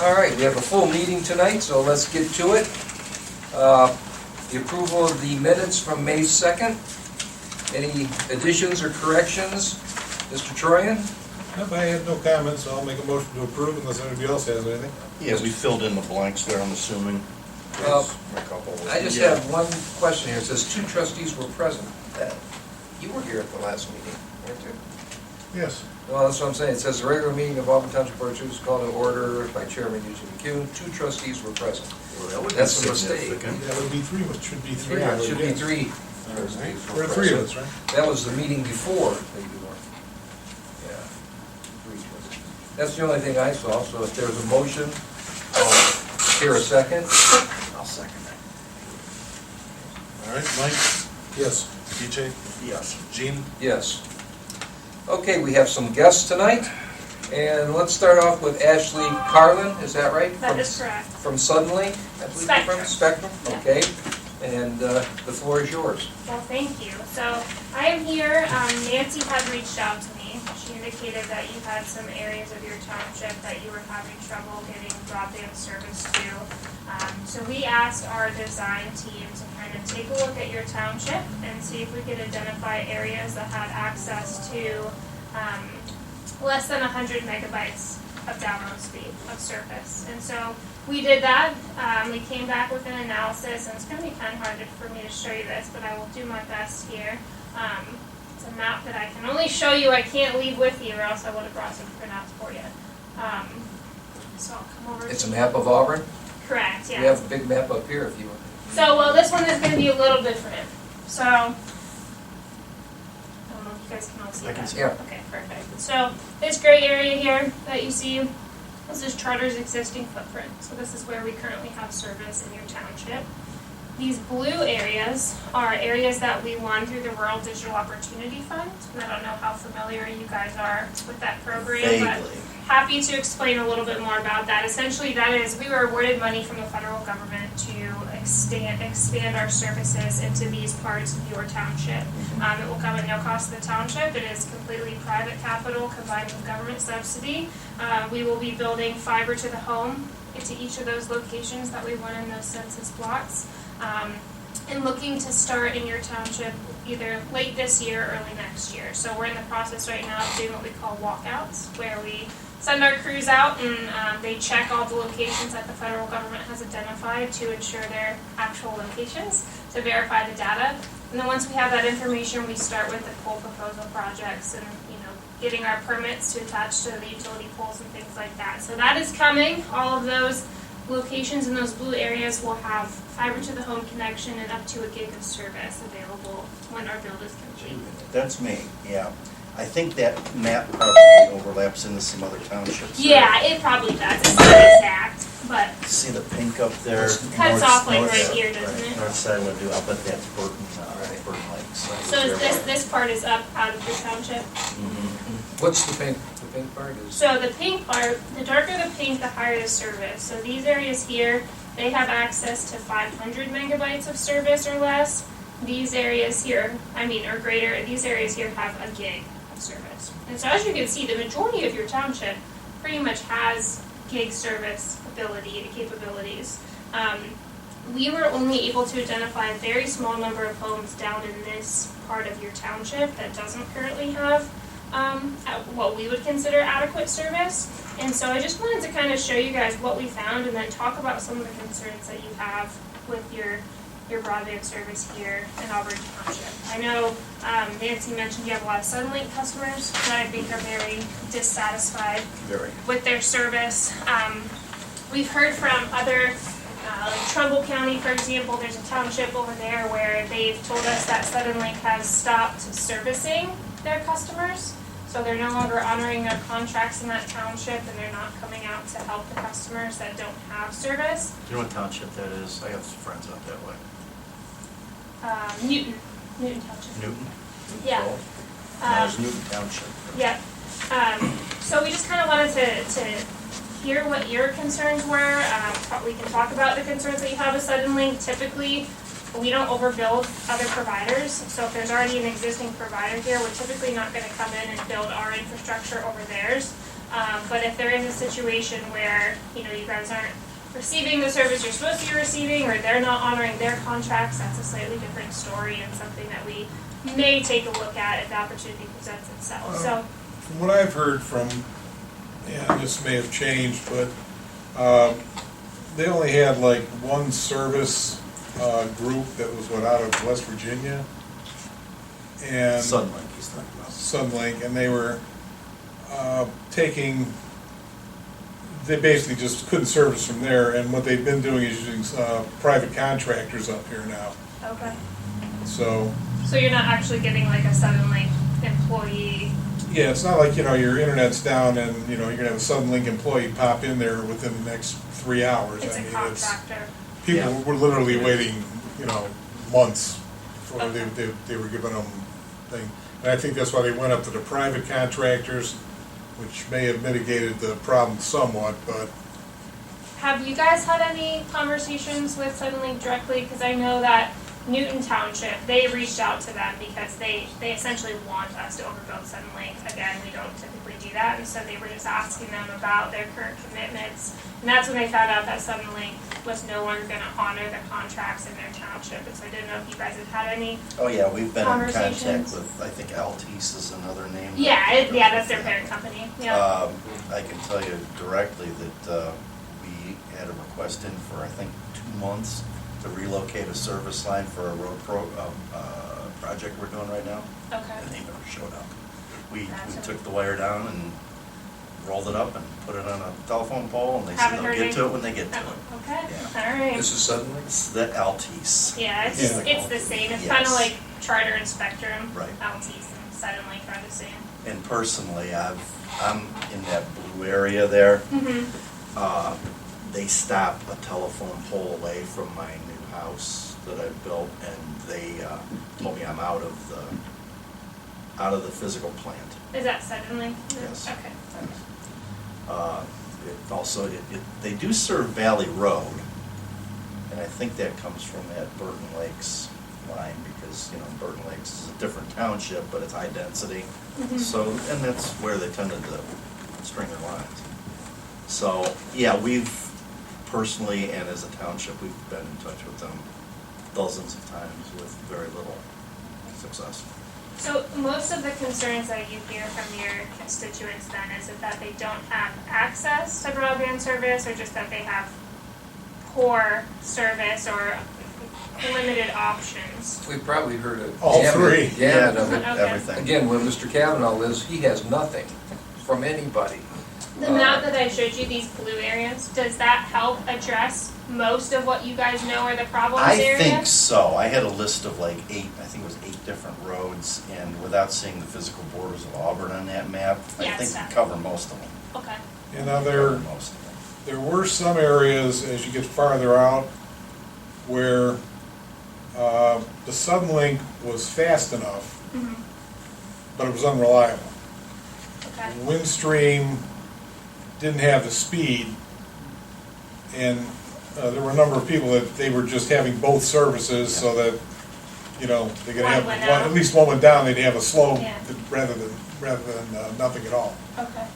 All right, we have a full meeting tonight, so let's get to it. The approval of the minutes from May 2nd. Any additions or corrections? Mr. Troyan? Nope, I have no comments, so I'll make a motion to approve unless anybody else has anything. Yeah, we filled in the blanks there, I'm assuming. Well, A couple. I just have one question here. It says 2 trustees were present. You were here at the last meeting, weren't you? Yes. Well, that's what I'm saying. It says the regular meeting of Auburn Township Board of Trustees called to order by Chairman Eugene McCune. 2 trustees were present. Well, that would be That's a mistake. significant. That would be three, it should be three. Yeah, I it would should be guess. 3 All trustees. right. were There are three of present. us, right? That was the meeting before that you weren't. Yeah. 3 trustees. That's the only thing I saw, so if there's a motion, here a second. I'll second that. All right, Mike? Yes. DJ? Yes. Gene? Yes. Okay, we have some guests tonight, and let's start off with Ashley Carlin, is that right? That is correct. From Suddenly? I believe you're from Spectrum? Yeah. Okay, and the floor is yours. Well, thank you. So I am here. Nancy had reached out to me. She indicated that you had some areas of your township that you were having trouble getting broadband service to. So we asked our design team to kind of take a look at your township and see if we could identify areas that had access to less than 100 megabytes of download speed of service. And so we did that. We came back with an analysis, and it's going to be kind of hard for me to show you this, but I will do my best here. It's a map that I can only show you. I can't leave with you, or else I would have brought some printouts for you. So I'll come over. It's to a map of Auburn? Correct, yeah. We have a big map up here if you want. So, well, this one is going to be a little different. So, I don't know if you guys can all see I can that. see. Yeah. Okay, perfect. So, this gray area here that you see, this is Charter's existing footprint. So this is where we currently have service in your township. These blue areas are areas that we won through the Rural Digital Opportunity Fund. And I don't know how familiar you guys are with that program, but Vaguely. happy to explain a little bit more about that. Essentially, that is, we were awarded money from the federal government to expand our services into these parts of your township. It will come at no cost to the township. It is completely private capital combined with government subsidy. We will be building fiber to the home into each of those locations that we won in those census blocks. And looking to start in your township either late this year or early next year. So we're in the process right now of doing what we call walkouts, where we send our crews out and they check all the locations that the federal government has identified to ensure their actual locations, to verify the data. And then once we have that information, we start with the pole proposal projects and, getting our permits to attach to the utility poles and things like that. So that is coming. All of those locations in those blue areas will have fiber to the home connection and up to a gig of service available when our build is complete. That's me, yeah. I think that map probably overlaps into some other townships. Yeah, it probably does. It's not exact, but See the pink up there? cuts off like right here, doesn't it? North side of Ladue, I'll bet that's Burton, Burton Lakes. So is this part is up out of the township. What's the pink part is? So the pink part, the darker the pink, the higher the service. So these areas here, they have access to 500 megabytes of service or less. These areas here, or greater, these areas here have a gig of service. And so as you can see, the majority of your township pretty much has gig service capabilities. We were only able to identify a very small number of homes down in this part of your township that doesn't currently have what we would consider adequate service. And so I just wanted to kind of show you guys what we found and then talk about some of the concerns that you have with your broadband service here in Auburn Township. I know Nancy mentioned you have a lot of Suddenlink customers that I think are very dissatisfied with their service. We've heard from other, like Trumbull County, for example, there's a township over there where they've told us that Suddenlink has stopped servicing their customers. So they're no longer honoring their contracts in that township, and they're not coming out to help the customers that don't have service. Do you know what township that is? I have some friends out that way. Newton Township. Newton? Yeah. No, it's Newton Township. Yeah. So we just kind of wanted to hear what your concerns were. We can talk about the concerns that you have with Suddenlink. Typically, we don't overbuild other providers. So if there's already an existing provider here, we're typically not going to come in and build our infrastructure over theirs. But if they're in a situation where, you guys aren't receiving the service you're supposed to be receiving, or they're not honoring their contracts, that's a slightly different story and something that we may take a look at if the opportunity presents itself, so. From what I've heard from, this may have changed, but they only had like one service group that was out of West Virginia. And Sunlink he's talking about. Sunlink, and they were they basically just couldn't service from there, and what they've been doing is using private contractors up here now. Okay. So So you're not actually getting like a Suddenlink employee? yeah, it's not like, your internet's down and, you're gonna have a Suddenlink employee pop in there within the next 3 hours. It's a contractor? People were literally waiting, months before they were giving them thing. And I think that's why they went up to the private contractors, which may have mitigated the problem somewhat, but Have you guys had any conversations with Suddenlink directly? Because I know that Newton Township, they reached out to them because they essentially want us to overbuild Suddenlink. Again, we don't typically do that, and so they were just asking them about their current commitments. And that's when they found out that Suddenlink was no longer gonna honor the contracts in their township, and so I didn't know if you guys had had any. Oh, yeah, we've been in contact Conversations. with, I think Altice is another name. Yeah, that's their parent company, yeah. I can tell you directly that we had a request in for, I think, 2 months to relocate a service line for a road project we're doing right now, Okay. and they never showed up. We Gotcha. took the wire down and rolled it up and put it on a telephone pole, and they said Haven't they'll heard get to any- it when they get to it. Oh, okay, Yeah. all right. This is suddenly? It's the Altice. Yeah, it's the same. It's Yes. kind of like Charter and Spectrum. Right. Altice and Suddenlink are the same. And personally, I'm in that blue area there. Mm-hmm. They stop a telephone pole away from my new house that I built, and they told me I'm out of the physical plant. Is that Suddenlink? Yes. Okay. They do serve Valley Road, and I think that comes from that Burton Lakes line, because, Burton Lakes is a different township, but it's high density. Mhm. So, and that's where they tended to string their lines. So, yeah, we've personally, and as a township, we've been in touch with them dozens of times with very little success. So most of the concerns that you hear from your constituents then is it that they don't have access to broadband service, or just that they have poor service or limited options? We've probably heard a All three. gamut of it. Okay. Everything. Again, where Mr. Kavanaugh lives, he has nothing from anybody. The map that I showed you, these blue areas, does that help address most of what you guys know are the problems I area? think so. I had a list of like 8 different roads, and without seeing the physical borders of Auburn on that map, I Yeah, think it's we not- cover most of them. Okay. Most of them. there were some areas as you get farther out where the Suddenlink was fast enough, Mhm. but it was unreliable. Okay. Windstream didn't have the speed, and there were a number of people that they were just having both services so that, they could One have, went out. at least one went down, they'd have a slow Yeah. rather than nothing at all. Okay.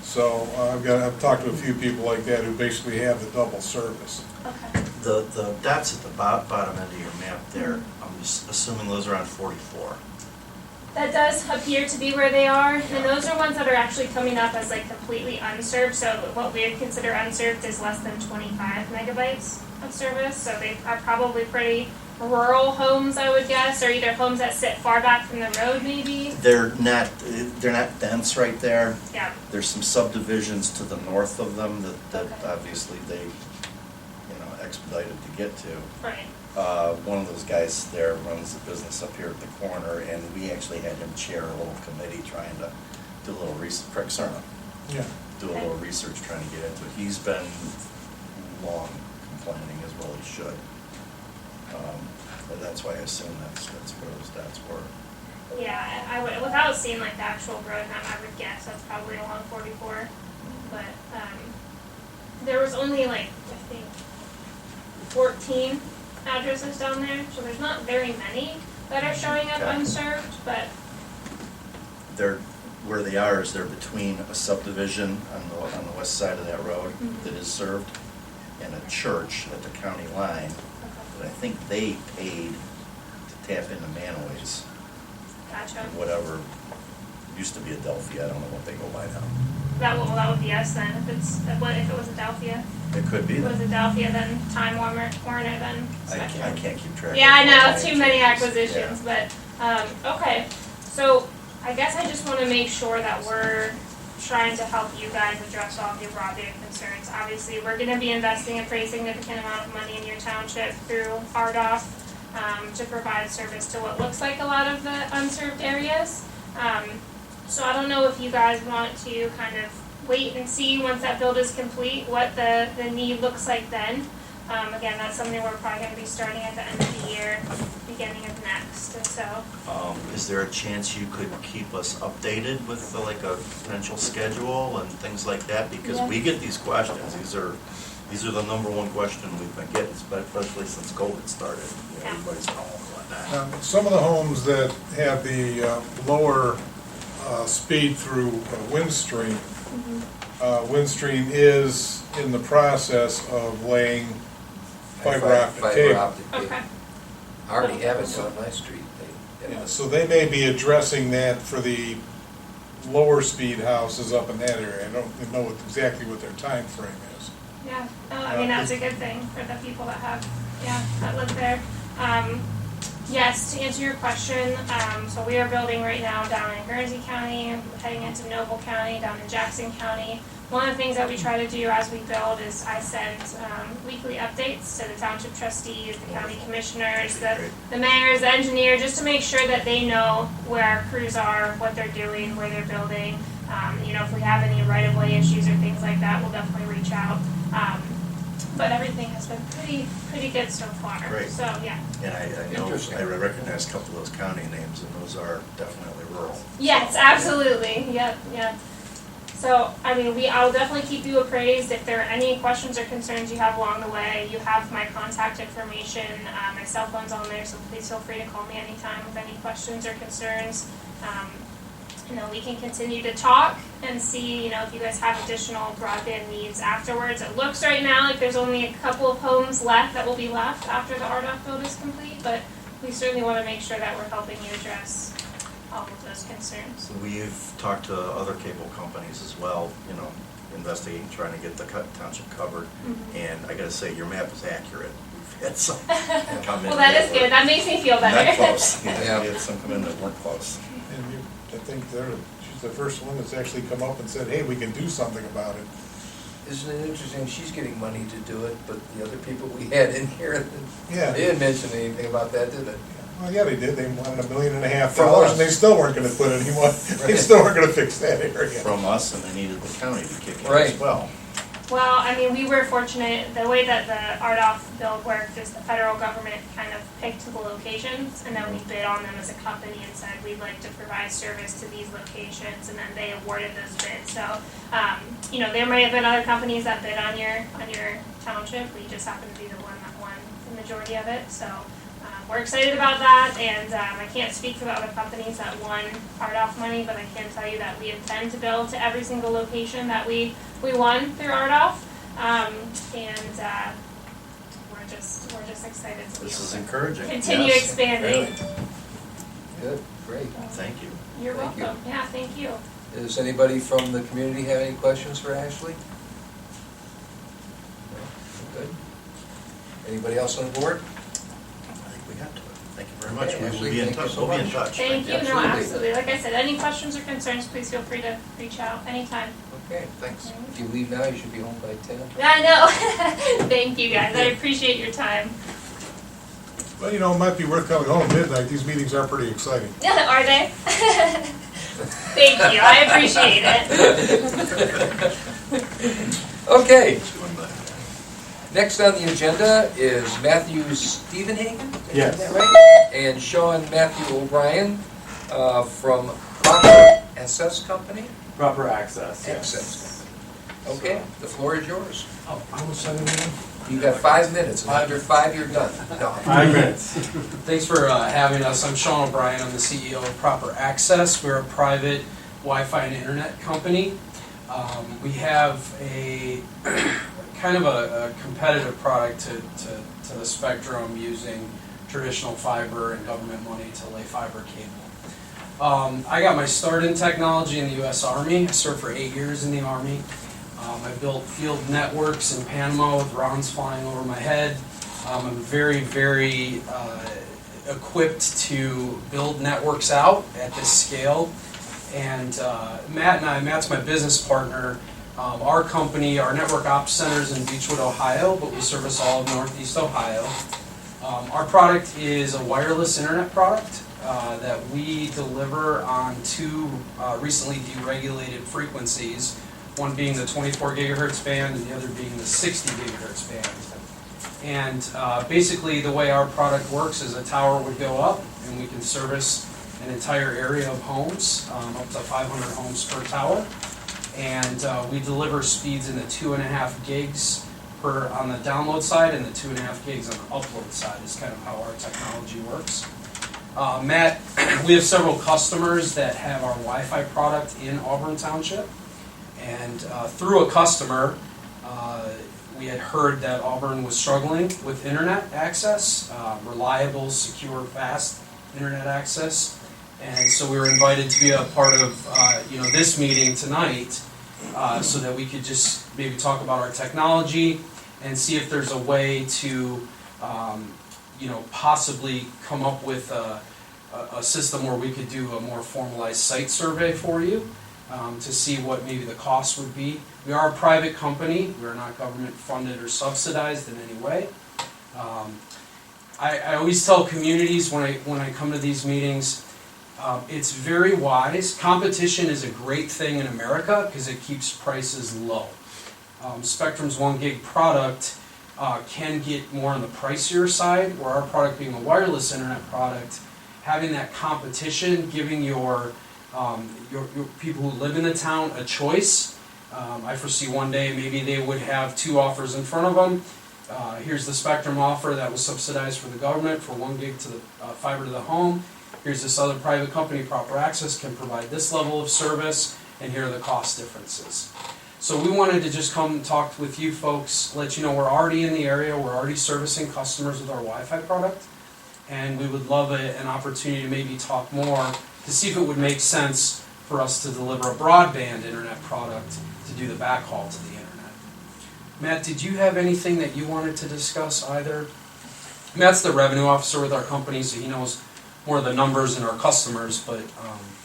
So I've talked to a few people like that who basically have the double service. Okay. The dots at the bottom end of your map there, I'm just assuming those are on 44. That does appear to be where they are, and those are ones that are actually coming up as like completely unserved, so what we would consider unserved is less than 25 megabytes of service, so they are probably pretty rural homes, I would guess, or either homes that sit far back from the road maybe. They're not dense right there. Yeah, There's some subdivisions to the north of them that Okay. obviously they, expedited to get to. right. One of those guys there runs the business up here at the corner, and we actually had him chair a little committee trying to do a little research, Craig Cerna, Yeah. do a little research trying to get into it. He's been long complaining, as well he should. But that's why I assume that's where those dots were. Yeah, I would, without seeing like the actual road map, I would guess that's probably along 44, but, there was only like, I think, 14 addresses down there, so there's not very many that are showing up Okay. unserved, but They're where they are is they're between a subdivision on the west side of that road that is served and a church at the county line. But I think they paid to tap into Manaway's, Gotcha. whatever, used to be Adelphia, I don't know what they go by now. That would be us then, if it was Adelphia. It could be If it was that. Adelphia, then Time Warner, then I Spectrum. can't keep track. Yeah, I of know, all too the many changes. acquisitions, but, okay. So, I guess I just wanna make sure that we're trying to help you guys address all of your broadband concerns. Obviously, we're gonna be investing a pretty significant amount of money in your township through RDOF, to provide service to what looks like a lot of the unserved areas. So I don't know if you guys want to kind of wait and see once that build is complete, what the need looks like then. Again, that's something we're probably gonna be starting at the end of the year, beginning of next, and so. Is there a chance you could keep us updated with like a potential schedule and things like that? Because we get these questions, these are the number one question we've been getting, especially since COVID started. You know, everybody's calling and whatnot. Some of the homes that have the lower speed through Windstream, Windstream is in the process of laying fiber optic cable. Okay. I already have it on my street. Yeah, so they may be addressing that for the lower speed houses up in that area. I don't know exactly what their time frame is. Yeah, I mean, that's a good thing for the people that have, that live there. Yes, to answer your question, so we are building right now down in Guernsey County, heading into Noble County, down in Jackson County. One of the things that we try to do as we build is I send weekly updates to the township trustees, the county commissioners, the mayors, the engineer, just to make sure that they know where our crews are, what they're doing, where they're building. If we have any right-of-way issues or things like that, we'll definitely reach out. But everything has been pretty good so far. Great. So, yeah. And I know, I recognize a couple of those county names, and those are definitely rural. Yes, absolutely. Yep. So, I mean, I'll definitely keep you appraised. If there are any questions or concerns you have along the way, you have my contact information. My cell phone's on there, so please feel free to call me anytime with any questions or concerns. And then we can continue to talk and see, if you guys have additional broadband needs afterwards. It looks right now like there's only a couple of homes left that will be left after the RDOF build is complete, but we certainly want to make sure that we're helping you address all of those concerns. We've talked to other cable companies as well, investigating, trying to get the township covered. And I gotta say, your map is accurate. We've had some come in. Well, that is good. That makes me feel better. Not close. We Yeah. had some come in that weren't close. And I think she's the first one that's actually come up and said, hey, we can do something about it. Isn't it interesting, she's getting money to do it, but the other people we had in here, Yeah. they didn't mention anything about that, did they? Well, yeah, they did. They wanted $1.5 million, From us. and they still weren't gonna put any more, they still weren't gonna fix that area. From us, and they needed the county to kick in Right. as well. Well, I mean, we were fortunate, the way that the RDOF build worked is the federal government kind of picked the locations, and then we bid on them as a company and said, we'd like to provide service to these locations, and then they awarded those bids. So, there may have been other companies that bid on your township, we just happened to be the one that won the majority of it, so. We're excited about that, and I can't speak for the other companies that won RDOF money, but I can tell you that we intend to build to every single location that we won through RDOF, and we're just excited to be This is able encouraging. to continue Yes. expanding. Good, great. Thank you. You're Thank you. welcome. Yeah, thank you. Does anybody from the community have any questions for Ashley? No? Good. Anybody else on board? I think we got to it. Thank you very much. Okay, We will Ashley, be in thank you touch. so We'll be in much. touch. Thank you. No, Absolutely. absolutely. Like I said, any questions or concerns, please feel free to reach out anytime. Okay, thanks. If you leave now, you should be home by 10. I know. Thank you, guys. I appreciate your time. Well, it might be worth coming home at midnight. These meetings are pretty exciting. Are they? Thank you. I appreciate it. Okay, next on the agenda is Matthew Stevenhagen? Yes. Is that right? And Sean Matthew O'Brien from Proper SS Company? Proper access, yes. Access. Okay, the floor is yours. Oh, I was sending you. You got 5 minutes, and under 5, you're done. No. 5 minutes. Thanks for having us. I'm Sean O'Brien. I'm the CEO of Proper Access. We're a private Wi-Fi and internet company. We have a kind of a competitive product to the spectrum using traditional fiber and government money to lay fiber cable. I got my start in technology in the U.S. Army. I served for 8 years in the Army. I built field networks in Panama with rounds flying over my head. I'm very, very equipped to build networks out at this scale. And Matt's my business partner. Our company, our network ops centers in Beechwood, Ohio, but we service all of Northeast Ohio. Our product is a wireless internet product that we deliver on two recently deregulated frequencies, one being the 24 gigahertz band and the other being the 60 gigahertz band. And basically the way our product works is a tower would go up and we can service an entire area of homes, up to 500 homes per tower. And we deliver speeds in the 2.5 gigs per on the download side and the 2.5 gigs on the upload side is kind of how our technology works. Matt, we have several customers that have our Wi-Fi product in Auburn Township. And through a customer, we had heard that Auburn was struggling with internet access, reliable, secure, fast internet access. And so we were invited to be a part of this meeting tonight so that we could just maybe talk about our technology and see if there's a way to possibly come up with a system where we could do a more formalized site survey for you. To see what maybe the cost would be. We are a private company. We're not government funded or subsidized in any way. I always tell communities when I come to these meetings, it's very wise. Competition is a great thing in America because it keeps prices low. Spectrum's 1 gig product can get more on the pricier side, where our product being a wireless internet product, having that competition, giving your people who live in the town a choice. I foresee one day maybe they would have two offers in front of them. Here's the Spectrum offer that was subsidized for the government for 1 gig to the fiber to the home. Here's this other private company, Proper Access, can provide this level of service, and here are the cost differences. So we wanted to just come talk with you folks, let you know we're already in the area, we're already servicing customers with our Wi-Fi product, and we would love an opportunity to maybe talk more to see if it would make sense for us to deliver a broadband internet product to do the backhaul to the internet. Matt, did you have anything that you wanted to discuss either? Matt's the revenue officer with our company, so he knows more of the numbers and our customers, but...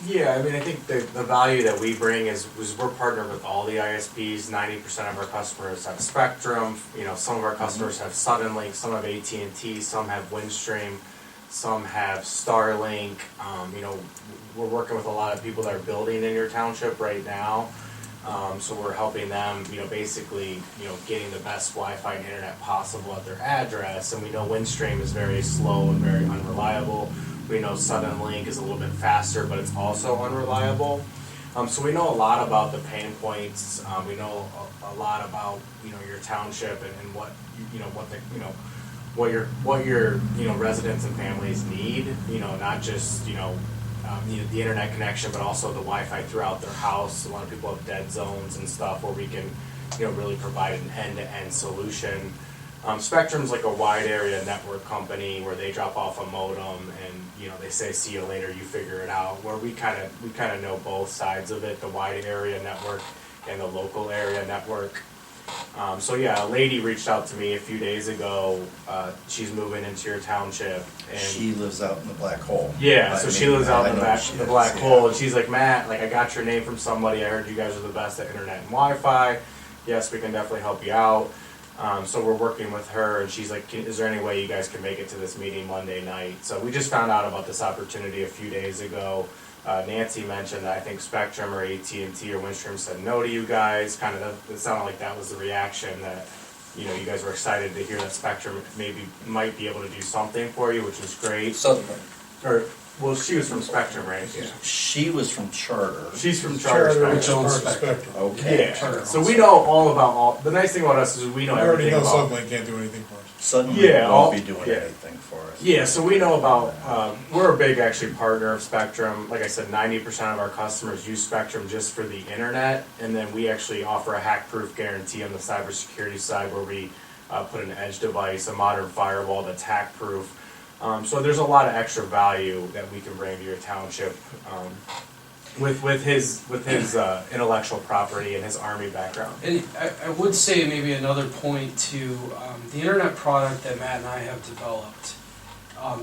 Yeah, I mean, I think the value that we bring is we're partnered with all the ISPs. 90% of our customers have Spectrum. Some of our customers have Suddenlink, some have AT&T, some have Windstream, some have Starlink. We're working with a lot of people that are building in your township right now. So we're helping them, basically, getting the best Wi-Fi and internet possible at their address. And we know Windstream is very slow and very unreliable. We know Suddenlink is a little bit faster, but it's also unreliable. So we know a lot about the pain points. We know a lot about your township and what your residents and families need. Not just the internet connection, but also the Wi-Fi throughout their house. A lot of people have dead zones and stuff where we can really provide an end-to-end solution. Spectrum's like a wide area network company where they drop off a modem and they say see you later, you figure it out. Where we kind of know both sides of it, the wide area network and the local area network. So yeah, a lady reached out to me a few days ago. She's moving into your township, and She lives out in the black hole. yeah, so she lives out in the I know black she hole, is, and she's like, Matt, I got your name from somebody. I heard you guys are the best at internet and Wi-Fi. Yes, we can definitely help you out. So we're working with her, and she's like, is there any way you guys can make it to this meeting Monday night? So we just found out about this opportunity a few days ago. Nancy mentioned that I think Spectrum or AT&T or Windstream said no to you guys. It sounded like that was the reaction, that you guys were excited to hear that Spectrum might be able to do something for you, which was great. Suddenly. Or Well, she was from Spectrum, right? Yeah. She was from Charter. She's from Charter Charter, Spectrum. owns Spectrum. Okay. Yeah, Charter so owns we know all about all, the nice thing about us is we know I already everything know about. something, can't do anything for us. Suddenly, Yeah, won't be doing yeah. anything for us. Yeah, so we know about, we're a big actually partner of Spectrum. Like I said, 90% of our customers use Spectrum just for the internet. And then we actually offer a hack-proof guarantee on the cybersecurity side where we put an edge device, a modern firewall that's hack-proof. So there's a lot of extra value that we can bring to your township with his intellectual property and his Army background. And I would say maybe another point to the internet product that Matt and I have developed.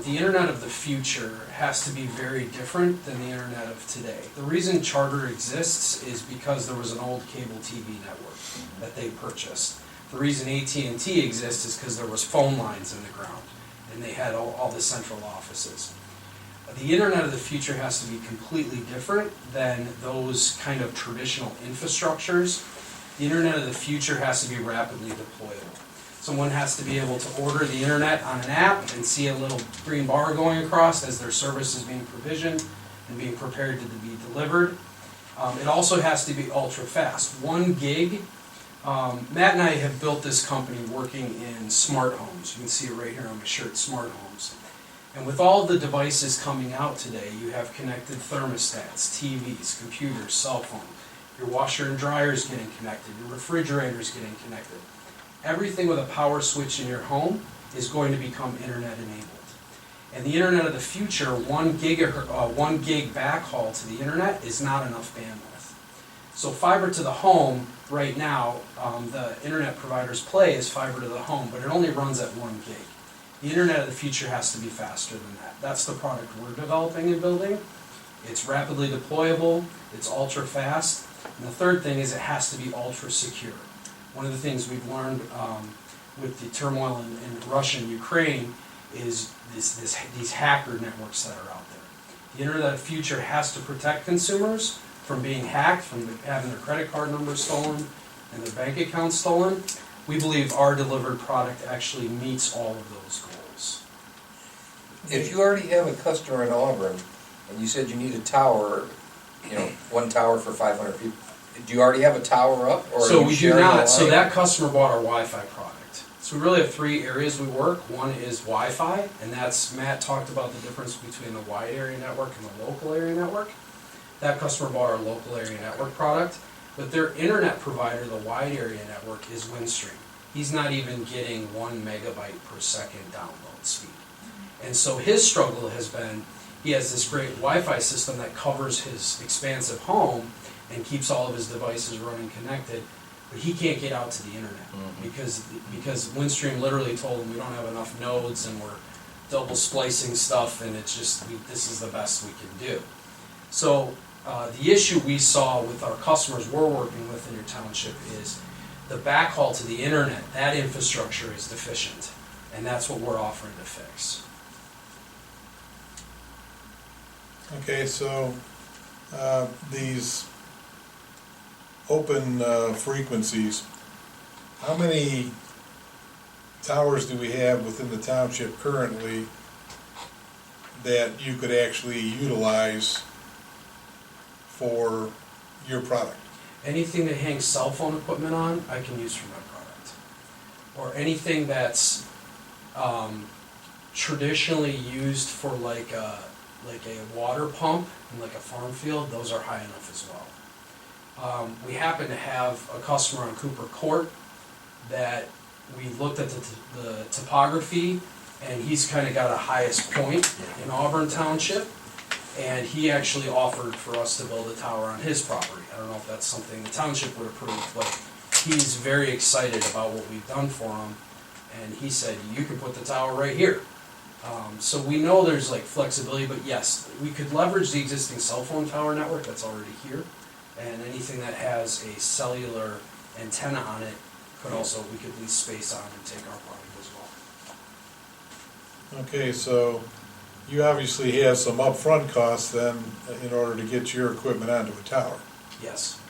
The internet of the future has to be very different than the internet of today. The reason Charter exists is because there was an old cable TV network that they purchased. The reason AT&T exists is because there was phone lines in the ground, and they had all the central offices. The internet of the future has to be completely different than those kind of traditional infrastructures. The internet of the future has to be rapidly deployable. Someone has to be able to order the internet on an app and see a little green bar going across as their service is being provisioned and being prepared to be delivered. It also has to be ultra fast. 1 gig. Matt and I have built this company working in smart homes. You can see it right here on my shirt, smart homes. And with all the devices coming out today, you have connected thermostats, TVs, computers, cell phone. Your washer and dryer is getting connected. Your refrigerator is getting connected. Everything with a power switch in your home is going to become internet enabled. And the internet of the future, 1 gig backhaul to the internet is not enough bandwidth. So fiber to the home, right now, the internet providers play is fiber to the home, but it only runs at 1 gig. The internet of the future has to be faster than that. That's the product we're developing and building. It's rapidly deployable, it's ultra fast, and the third thing is it has to be ultra secure. One of the things we've learned with the turmoil in Russia and Ukraine is these hacker networks that are out there. The internet of the future has to protect consumers from being hacked, from having their credit card numbers stolen and their bank accounts stolen. We believe our delivered product actually meets all of those goals. If you already have a customer in Auburn, and you said you need a tower, 1 tower for 500 people, do you already have a tower up? Or So are you we do sharing a not. So line? that customer bought our Wi-Fi product. So we really have 3 areas we work. One is Wi-Fi, and that's, Matt talked about the difference between the wide area network and the local area network. That customer bought our local area network product, but their internet provider, the wide area network, is Windstream. He's not even getting 1 megabyte per second download speed. And so his struggle has been, he has this great Wi-Fi system that covers his expansive home and keeps all of his devices running connected, but he can't get out to the internet because Windstream literally told him we don't have enough nodes and we're double splicing stuff and it's just, this is the best we can do. So the issue we saw with our customers we're working with in your township is the backhaul to the internet, that infrastructure is deficient, and that's what we're offering to fix. Okay, so these open frequencies, how many towers do we have within the township currently that you could actually utilize for your product? Anything that hangs cell phone equipment on, I can use for my product. Or anything that's traditionally used for like a water pump in like a farm field, those are high enough as well. We happen to have a customer on Cooper Court that we looked at the topography, and he's kind of got a highest point in Auburn Township, and he actually offered for us to build a tower on his property. I don't know if that's something the township would approve, but he's very excited about what we've done for him, and he said, you can put the tower right here. So we know there's like flexibility, but yes, we could leverage the existing cell phone tower network that's already here, and anything that has a cellular antenna on it could also, we could lease space on and take our product as well. Okay, so you obviously have some upfront costs then in order to get your equipment onto a tower. Yes.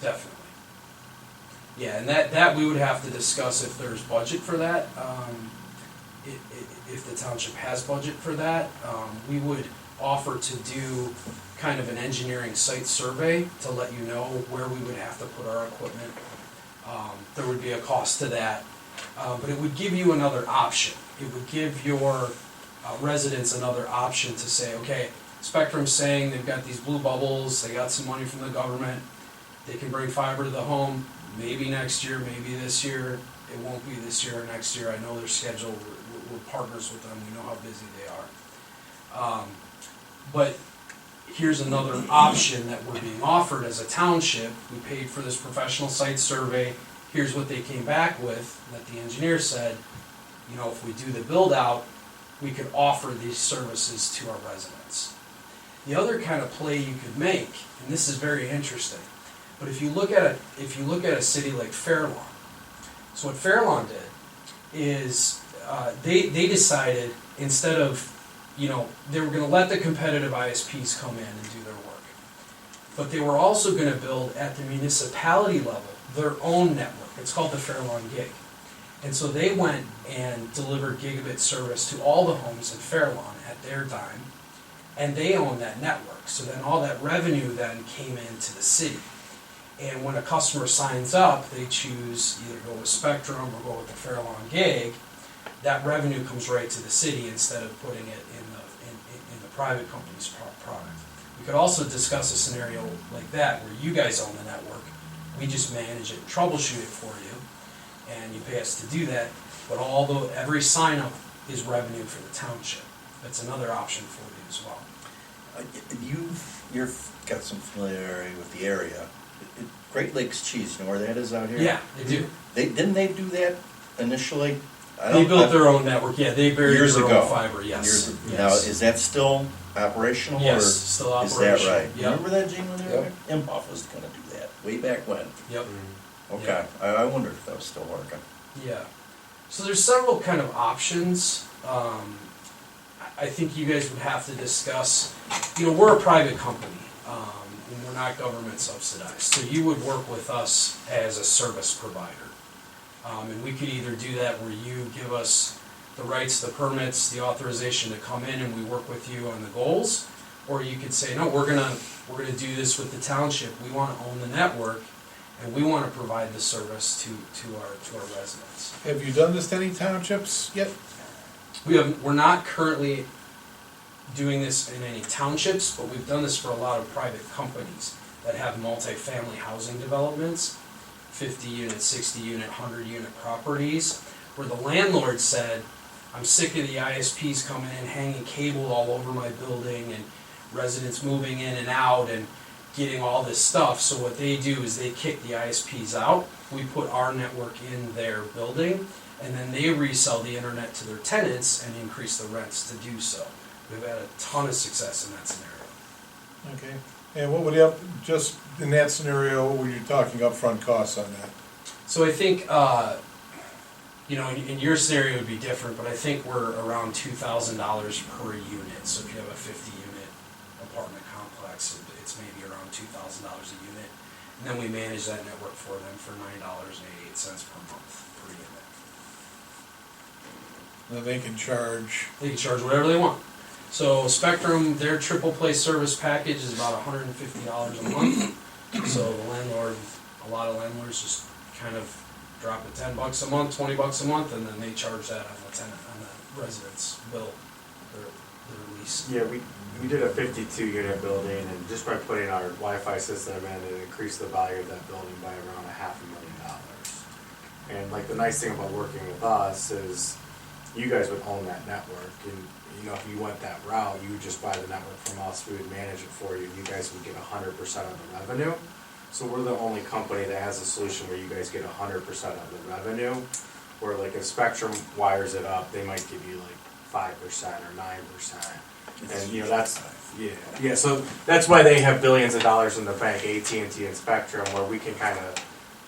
Definitely. Yeah, and that we would have to discuss if there's budget for that. if the township has budget for that, we would offer to do kind of an engineering site survey to let you know where we would have to put our equipment. There would be a cost to that, but it would give you another option. It would give your residents another option to say, okay, Spectrum's saying they've got these blue bubbles, they got some money from the government, they can bring fiber to the home, maybe next year, maybe this year, it won't be this year or next year, I know their schedule, we're partners with them, we know how busy they are. But here's another option that we're being offered as a township, we paid for this professional site survey, here's what they came back with, that the engineer said, you know, if we do the build out, we could offer these services to our residents. The other kind of play you could make, and this is very interesting, but if you look at a city like Fairlawn, so what Fairlawn did is they decided instead of, you know, they were going to let the competitive ISPs come in and do their work, but they were also going to build at the municipality level their own network. It's called the Fairlawn Gig. And so they went and delivered gigabit service to all the homes in Fairlawn at their dime, and they own that network. So then all that revenue then came into the city. And when a customer signs up, they choose either go with Spectrum or go with the Fairlawn Gig. That revenue comes right to the city instead of putting it in the private company's product. We could also discuss a scenario like that where you guys own the network. We just manage it and troubleshoot it for you, and you pay us to do that. But every sign up is revenue for the township. That's another option for you as well. You've got some familiarity with the area. Great Lakes Cheese, you know where that is out here? Yeah, they do. Didn't they do that initially? They built their own network. Yeah, they buried years their ago. own fiber. Yes. Yes. Now, is that still operational? Yes, or still operational. Is that right? Yep. Remember that, Gene, when they were Yep. there? Imhoff was going to do that way back when. Yep. Okay, I wondered if that was still working. Yeah. So there's several kind of options. I think you guys would have to discuss. You know, we're a private company, and we're not government subsidized. So you would work with us as a service provider, and we could either do that where you give us the rights, the permits, the authorization to come in, and we work with you on the goals, or you could say, no, we're gonna do this with the township. We want to own the network, and we want to provide the service to our residents. Have you done this to any townships yet? We're not currently doing this in any townships, but we've done this for a lot of private companies that have multifamily housing developments, 50 unit, 60 unit, 100 unit properties, where the landlord said, I'm sick of the ISPs coming in, hanging cable all over my building, and residents moving in and out and getting all this stuff. So what they do is they kick the ISPs out, we put our network in their building, and then they resell the internet to their tenants and increase the rents to do so. We've had a ton of success in that scenario. Okay. And what would just in that scenario, what were you talking upfront costs on that? So I think, you know, in your scenario it would be different, but I think we're around $2,000 per unit. So if you have a 50-unit apartment complex, it's maybe around $2,000 a unit. And then we manage that network for them for $9.88 per month per unit. Then they can charge. They can charge whatever they want. So Spectrum, their triple play service package is about $150 a month. So the landlord, a lot of landlords just kind of drop it $10 a month, $20 a month, and then they charge that on the tenant, on the resident's bill, their lease. Yeah, we did a 52-unit building, and just by putting our Wi-Fi system in, it increased the value of that building by around $500,000. And like the nice thing about working with us is you guys would own that network, and you know, if you went that route, you would just buy the network from us, we would manage it for you, you guys would get 100% of the revenue. So we're the only company that has a solution where you guys get 100% of the revenue, where like if Spectrum wires it up, they might give you like 5% or 9%. And you know, that's, yeah, so that's why they have billions of dollars in the bank, AT&T and Spectrum, where we can kind of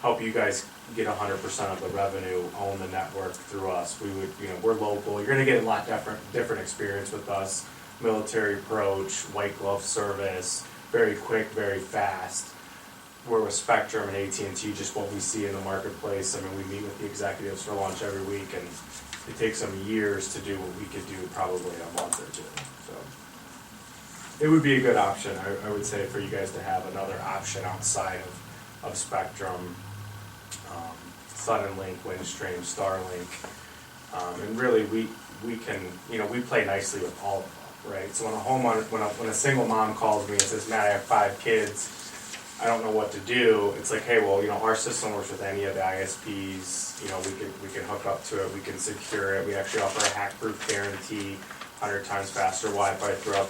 help you guys get 100% of the revenue, own the network through us. We would, you know, we're local. You're gonna get a lot different experience with us. Military approach, white glove service, very quick, very fast. Where with Spectrum and AT&T, just what we see in the marketplace. I mean, we meet with the executives for lunch every week, and it takes them years to do what we could do probably in a month or two, so. It would be a good option, I would say, for you guys to have another option outside of Spectrum, Suddenlink, Windstream, Starlink. And really, we can, we play nicely with all of them, right? So when a homeowner, when a single mom calls me and says, Matt, I have 5 kids, I don't know what to do, it's like, hey, well, our system works with any of the ISPs, we can hook up to it, we can secure it, we actually offer a hack-proof guarantee, 100 times faster Wi-Fi throughout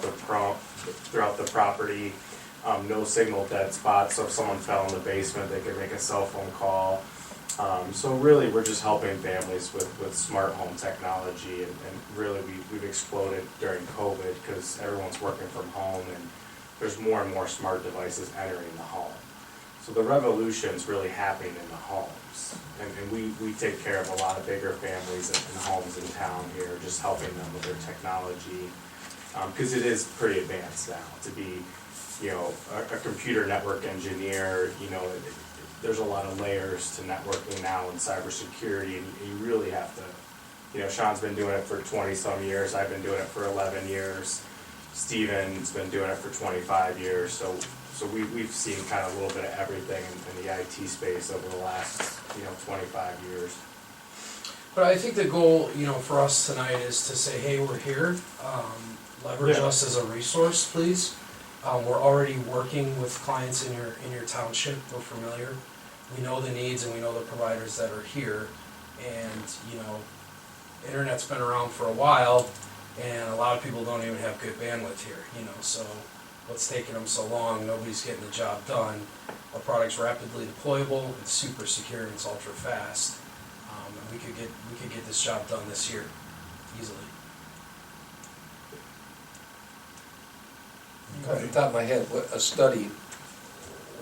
the property, no signal dead spots, so if someone fell in the basement, they can make a cell phone call. So really, we're just helping families with smart home technology, and really we've exploded during COVID because everyone's working from home and there's more and more smart devices entering the home. So the revolution's really happening in the homes, and we take care of a lot of bigger families and homes in town here, just helping them with their technology, because it is pretty advanced now to be, a computer network engineer. There's a lot of layers to networking now and cybersecurity, and you really have to, Sean's been doing it for 20-some years, I've been doing it for 11 years, Steven's been doing it for 25 years, so we've seen kind of a little bit of everything in the IT space over the last, 25 years. But I think the goal, for us tonight is to say, hey, we're here, leverage us as a resource, please. We're already working with clients in your township, we're familiar. We know the needs and we know the providers that are here, and, internet's been around for a while, and a lot of people don't even have good bandwidth here, so what's taking them so long? Nobody's getting the job done. Our product's rapidly deployable, it's super secure, and it's ultra fast. And we could get this job done this year, easily. Off the top of my head, a study,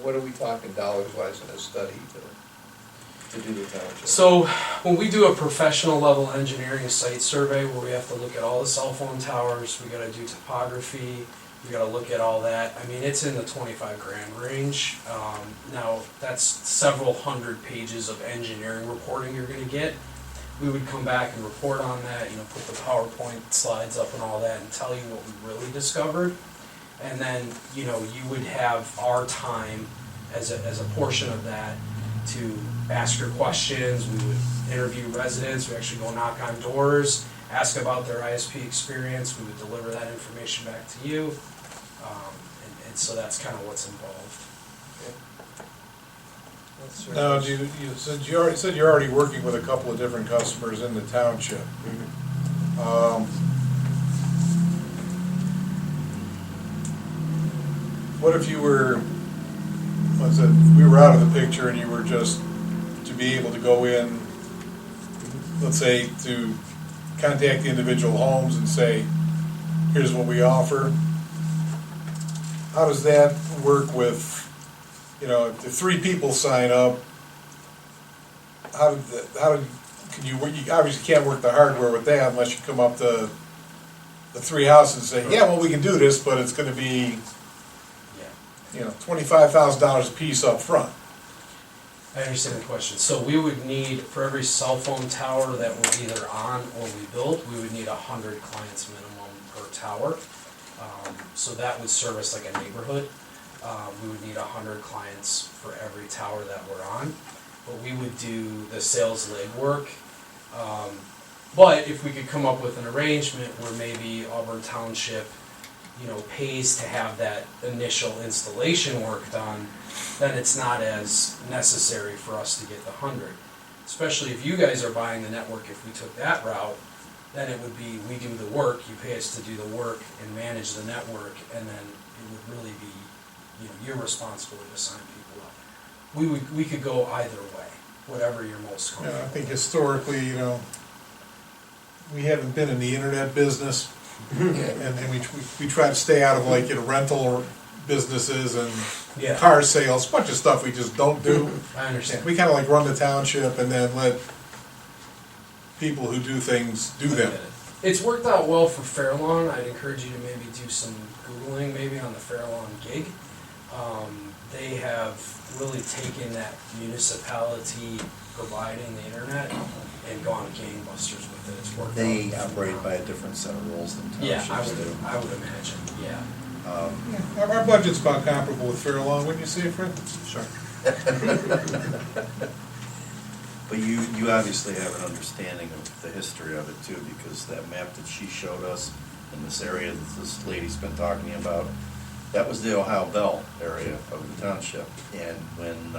what are we talking dollars-wise in a study to do the township? So when we do a professional level engineering site survey where we have to look at all the cell phone towers, we gotta do topography, we gotta look at all that, it's in the 25 grand range. Now, that's several hundred pages of engineering reporting you're gonna get. We would come back and report on that, put the PowerPoint slides up and all that and tell you what we really discovered. And then, you would have our time as a portion of that to ask your questions. We would interview residents, we actually go knock on doors, ask about their ISP experience, we would deliver that information back to you. And so that's kind of what's involved. Now, you said you're already working with a couple of different customers in the township. What if you were, we were out of the picture and you were just to be able to go in, let's say, to contact the individual homes and say, here's what we offer. How does that work with, if 3 people sign up, can you obviously can't work the hardware with that unless you come up to the 3 houses and say, yeah, well, we can do this, but it's gonna be, $25,000 a piece up front. I understand the question. So we would need, for every cell phone tower that we're either on or we build, we would need 100 clients minimum per tower. So that would service like a neighborhood. We would need 100 clients for every tower that we're on. But we would do the sales legwork. But if we could come up with an arrangement where maybe Auburn Township, pays to have that initial installation work done, then it's not as necessary for us to get the 100. Especially if you guys are buying the network, if we took that route, then it would be, we do the work, you pay us to do the work and manage the network, and then it would really be, your responsibility to sign people up. We could go either way, whatever you're most comfortable. I think historically, we haven't been in the internet business. And we try to stay out of rental businesses and car sales, a bunch of stuff we just don't do. I understand. We kind of run the township and then let people who do things do them. It's worked out well for Fairlawn. I'd encourage you to maybe do some Googling maybe on the Fairlawn gig. they have really taken that municipality providing the internet and gone gangbusters with it. It's worked out. They operate by a different set of rules than Yeah, townships do. I would imagine, yeah. Our budget's about comparable with Fairlawn, wouldn't you say, Fred? Sure. But you obviously have an understanding of the history of it too, because that map that she showed us in this area that this lady's been talking about, that was the Ohio Bell area of the township. And when,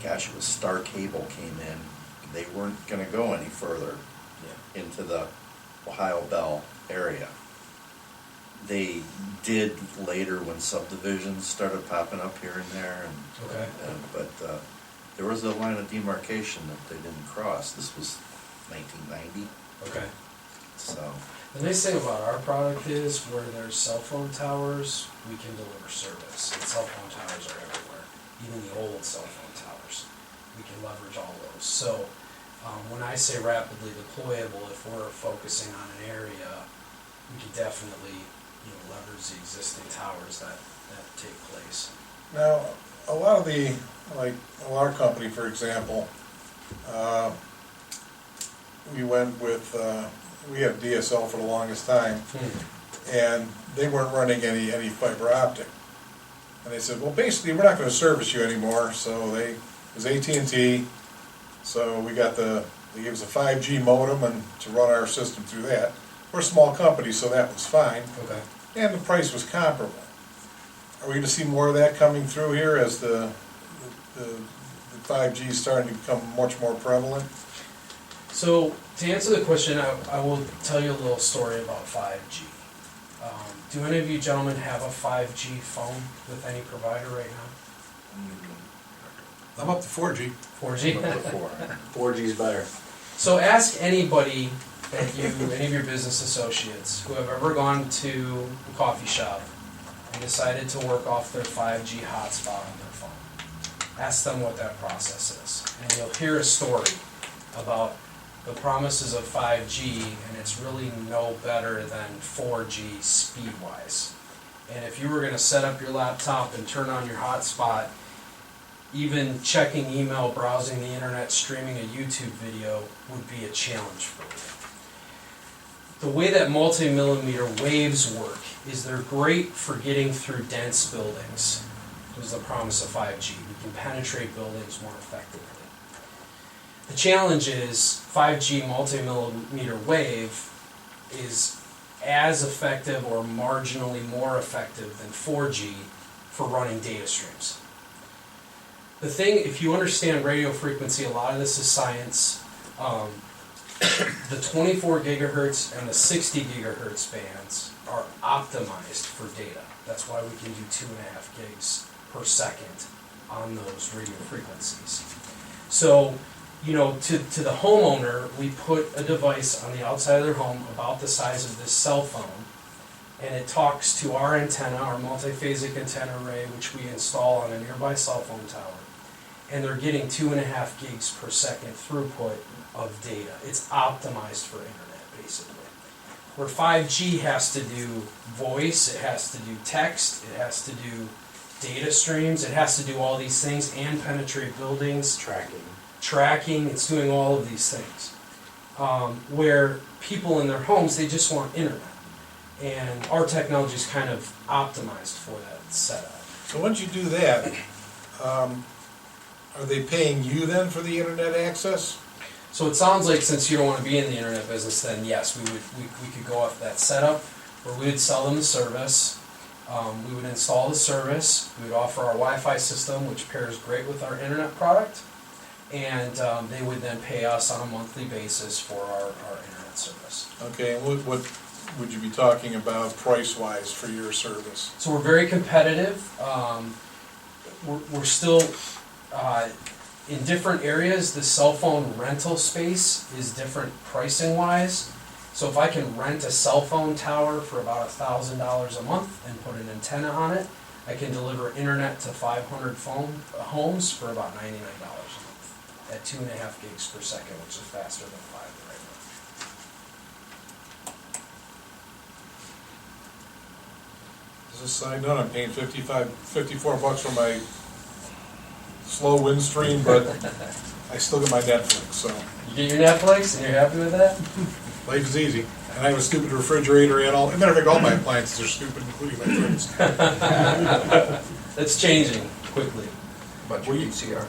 gosh, it was Star Cable came in, they weren't gonna go any further into the Ohio Bell area. They did later when subdivisions started popping up here and there, Okay. but there was a line of demarcation that they didn't cross. This was 1990, Okay. so. The nice thing about our product is where there's cell phone towers, we can deliver service. And cell phone towers are everywhere, even the old cell phone towers. We can leverage all those. So when I say rapidly deployable, if we're focusing on an area, we can definitely leverage the existing towers that take place. Now, a lot of the, like, our company, for example, we went with, we had DSL for the longest time, and they weren't running any fiber optic. And they said, well, basically, we're not gonna service you anymore, so it was AT&T, so we got they gave us a 5G modem and to run our system through that. We're a small company, so that was fine, Okay. and the price was comparable. Are we gonna see more of that coming through here as the 5G is starting to become much more prevalent? So to answer the question, I will tell you a little story about 5G. Do any of you gentlemen have a 5G phone with any provider right now? I'm up to 4G. 4G? 4G's better. So ask anybody any of your business associates who have ever gone to a coffee shop and decided to work off their 5G hotspot on their phone. Ask them what that process is. And you'll hear a story about the promises of 5G, and it's really no better than 4G speed-wise. And if you were going to set up your laptop and turn on your hotspot, even checking email, browsing the internet, streaming a YouTube video would be a challenge for you. The way that multi-millimeter waves work is they're great for getting through dense buildings. Was the promise of 5G. We can penetrate buildings more effectively. The challenge is 5G multi-millimeter wave is as effective or marginally more effective than 4G for running data streams. The thing, if you understand radio frequency, a lot of this is science. The 24 gigahertz and the 60 gigahertz bands are optimized for data. That's why we can do 2.5 gigs per second on those radio frequencies. So, to the homeowner, we put a device on the outside of their home about the size of this cell phone, and it talks to our antenna, our multiphasic antenna array, which we install on a nearby cell phone tower. And they're getting 2.5 gigs per second throughput of data. It's optimized for internet, basically. Where 5G has to do voice, it has to do text, it has to do data streams, it has to do all these things and penetrate buildings. Tracking, it's doing all of these things. Where people in their homes, they just want internet. And our technology is kind of optimized for that setup. So once you do that, are they paying you then for the internet access? So it sounds like since you don't want to be in the internet business, then yes, we could go off that setup where we would sell them the service. We would install the service. We would offer our Wi-Fi system, which pairs great with our internet product. And they would then pay us on a monthly basis for our internet service. Okay, and what would you be talking about price-wise for your service? So we're very competitive. We're still in different areas. The cell phone rental space is different pricing-wise. So if I can rent a cell phone tower for about $1,000 a month and put an antenna on it, I can deliver internet to 500 homes for about $99 a month at 2.5 gigs per second, which is faster than 5 right now. Does Just so I know, I'm paying $54 for my slow wind stream, but I still get my Netflix, so You get your Netflix and you're happy with that? life is easy. And I have a stupid refrigerator and all, as a matter of fact, all my appliances are stupid, including my fridge. That's changing quickly. But your PCR.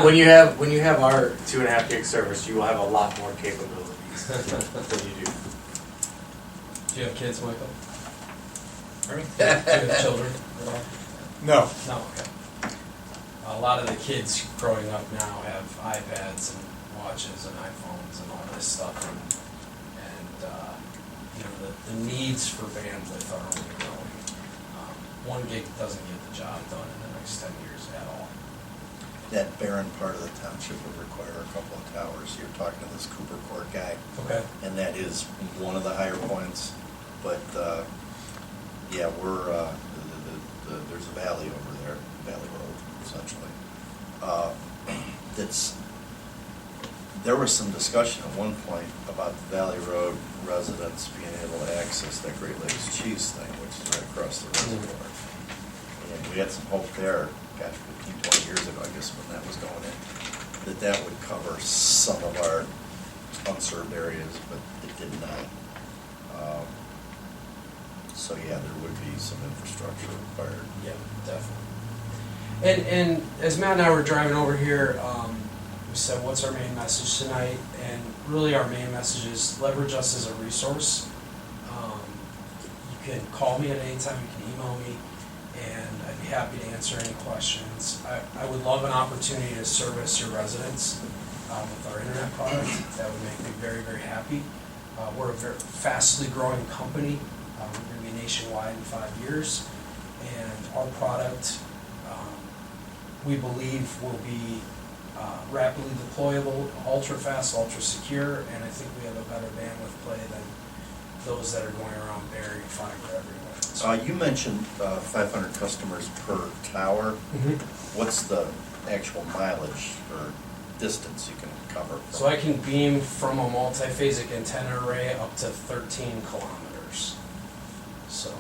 When you have our 2.5 gig service, you will have a lot more capabilities than you do. Do you have kids, Michael? Right? Do you have children at all? No, No, okay. A lot of the kids growing up now have iPads and watches and iPhones and all this stuff, and you know, the needs for bandwidth are only growing. 1 gig doesn't get the job done in the next 10 years at all. That barren part of the township would require a couple of towers. You're talking to this Cooper Court guy, Okay. and that is one of the higher points. But, yeah, we're, there's a valley over there, Valley Road, essentially. There was some discussion at one point about the Valley Road residents being able to access that Great Lakes cheese thing, which is right across the reservoir. And we had some hope there, gosh, 15, 20 years ago, I guess, when that was going in, that would cover some of our unserved areas, but it did not. So, yeah, there would be some infrastructure required. Yeah, definitely. And as Matt and I were driving over here, we said, what's our main message tonight? And really our main message is leverage us as a resource. You can call me at any time, you can email me, and I'd be happy to answer any questions. I would love an opportunity to service your residents with our internet product. That would make me very, very happy. We're a very fastly growing company. We're going to be nationwide in 5 years. And our product, we believe, will be rapidly deployable, ultra-fast, ultra-secure, and I think we have a better bandwidth play than those that are going around burying fiber everywhere. So, You mentioned 500 customers per tower. What's the actual mileage or distance you can cover? so I can beam from a multi-phasic antenna array up to 13 kilometers. So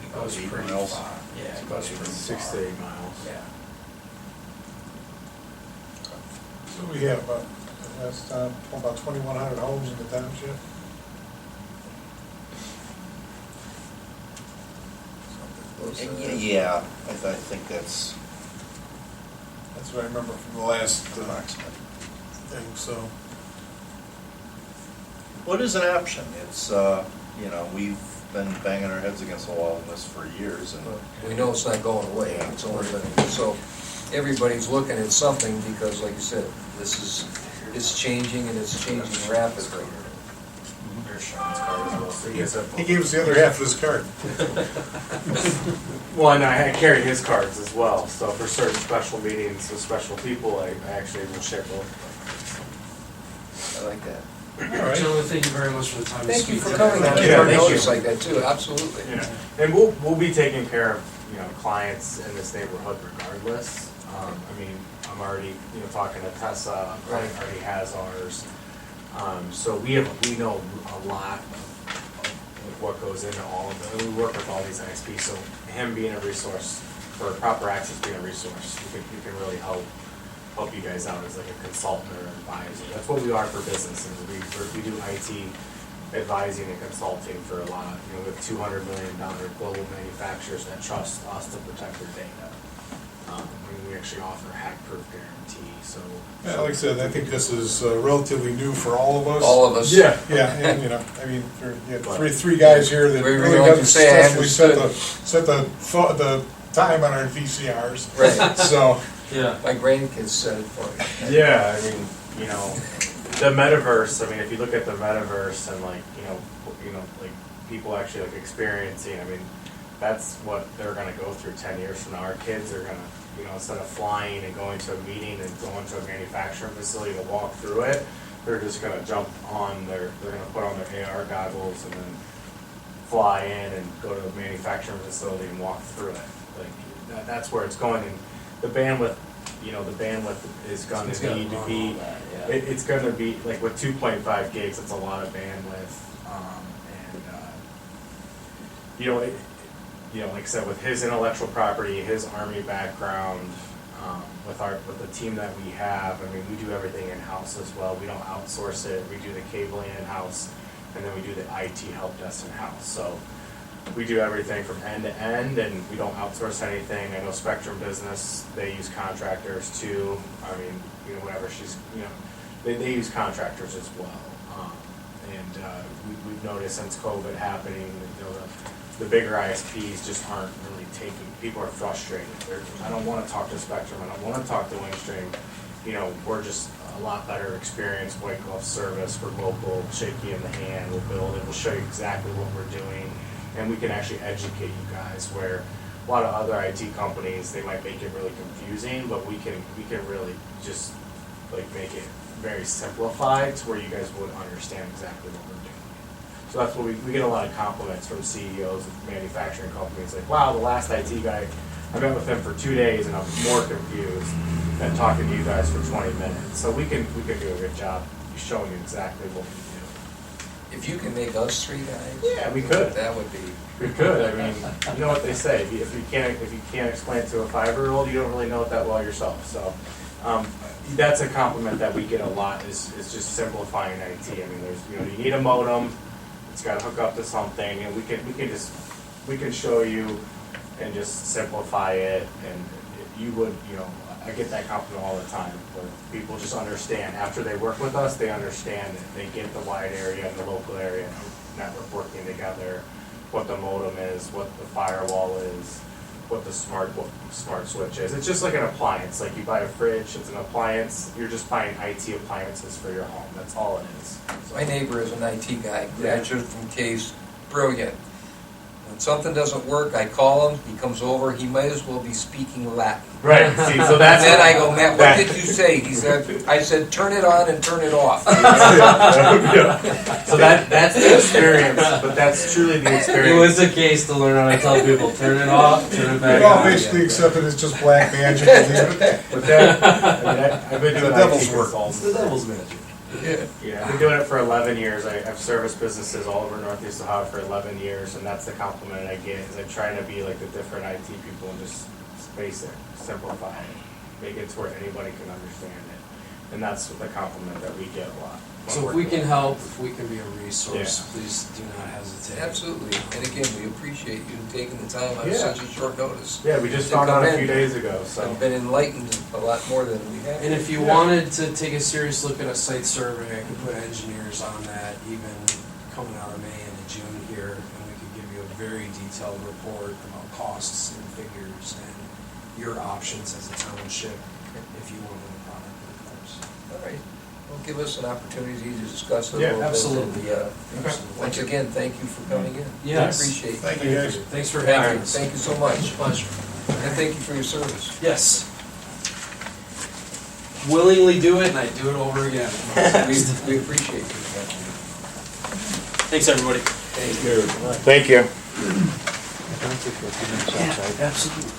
it goes 8 pretty miles? far. Yeah, it It's goes about pretty 6 far. to 8 miles. Yeah. so we have last time, about 2,100 homes in the township. Yeah, I think that's That's what I remember from the last approximate. thing, so. What is an option? It's, we've been banging our heads against the wall on this for years, and We know it's not going away, it's only been, so everybody's looking at something because, like you said, it's changing and it's changing rapidly. There's Sean's card as well, so you guys have. He gave us the other half of his card. Well, and I carry his cards as well, so for certain special meetings with special people, I actually will share both. I like that. All right. Gentlemen, thank you very much for the time to Thank you speak for today. coming on Yeah, short thank notice you. like that too, absolutely. Yeah, and we'll be taking care of, clients in this neighborhood regardless. I mean, I'm already, talking to Tessa, a client already has ours. So we know a lot of what goes into all of them. We work with all these ISPs, so him being a resource, for proper access being a resource, you can really help you guys out as like a consultant or advisor. That's what we are for businesses. We do IT advising and consulting for a lot, with $200 million global manufacturers that trust us to protect their data. We actually offer hack-proof guarantee, so. Yeah, like I said, I think this is relatively new for all of us. All of us. Yeah, and, you have three guys here that We really like got to say I successfully set the time on our VCRs. Right. So, Yeah. My grandkids said it for me. Yeah, I mean, the metaverse, if you look at the metaverse and like people actually like experiencing, that's what they're gonna go through 10 years from now. Our kids are gonna, instead of flying and going to a meeting and going to a manufacturing facility to walk through it, they're just gonna jump on they're gonna put on their AR goggles and then fly in and go to the manufacturing facility and walk through it. Like, that's where it's going, and the bandwidth is gonna It's gonna need to run be, all that, yeah. it's gonna be, like with 2.5 gigs, it's a lot of bandwidth, you know, like I said, with his intellectual property, his Army background, with the team that we have, I mean, we do everything in-house as well. We don't outsource it. We do the cabling in-house, and then we do the IT help desk in-house. So we do everything from end to end, and we don't outsource anything. I know Spectrum Business, they use contractors too. I mean, you know, whatever she's, you know, they use contractors as well. We've noticed since COVID happening, you know, the bigger ISPs just aren't really taking, people are frustrated. I don't want to talk to Spectrum, I don't want to talk to Windstream. You know, we're just a lot better experienced, white glove service, we're local, shake you in the hand, we'll build it, we'll show you exactly what we're doing, and we can actually educate you guys, where a lot of other IT companies, they might make it really confusing, but we can really just like make it very simplified to where you guys would understand exactly what we're doing. So that's what we get a lot of compliments from CEOs of manufacturing companies, like, wow, the last IT guy, I met with him for 2 days and I was more confused than talking to you guys for 20 minutes. So we can do a good job showing you exactly what we do. If you can make us 3 guys. Yeah, we could. That would be. We could. I mean, you know what they say. If you can't explain it to a 5-year-old, you don't really know it that well yourself. So that's a compliment that we get a lot. Is just simplifying IT. I mean, you need a modem. It's got to hook up to something, and we can show you and just simplify it. And you would, you know, I get that compliment all the time, where people just understand after they work with us, they understand that they get the wide area and the local area network working together, what the modem is, what the firewall is, what the smart switch is. It's just like an appliance. Like you buy a fridge, it's an appliance. You're just buying IT appliances for your home. That's all it is. My neighbor is an IT guy, graduate from Case, brilliant. When something doesn't work, I call him, he comes over, he might as well be speaking Latin. Right. See, so that's. And then I go, Matt, what did you say? He said, I said, turn it on and turn it off. So that's the experience, but that's truly the It experience. was a case to learn how to tell people, turn it off, turn it back We all on. basically accepted it's just black magic. With that, I mean, I've been doing The devil's IT work. consulting. It's the devil's magic. Yeah, I've been doing it for 11 years. I've serviced businesses all over Northeast Ohio for 11 years, and that's the compliment I get, is I try to be like the different IT people and just space it, simplify it, make it to where anybody can understand it. And that's the compliment that we get a lot. when So if working we with can them. help, if we can be a resource, Yeah. please do not hesitate. Absolutely. And again, we appreciate you taking the time on Yeah. such a short notice. Yeah, we just to found out come a few in. days ago, so. I've been enlightened a lot more than we have. And if you wanted to take a serious look at a site survey, I could put engineers on that, even coming out of May into June here, and we could give you a very detailed report about costs and figures and your options as a township, if you wanted a product, of course. All right. Well, give us an opportunity to discuss it a Yeah, little bit. absolutely. And, once again, thank you for coming in. Yes. I appreciate it. Thank you, guys. Thanks for Thank having you. us. Thank you so much. Pleasure. And thank you for your service. Yes. Willingly do it, and I do it over again. We appreciate you. Thanks, everybody. Thank you. Thank you. Absolutely.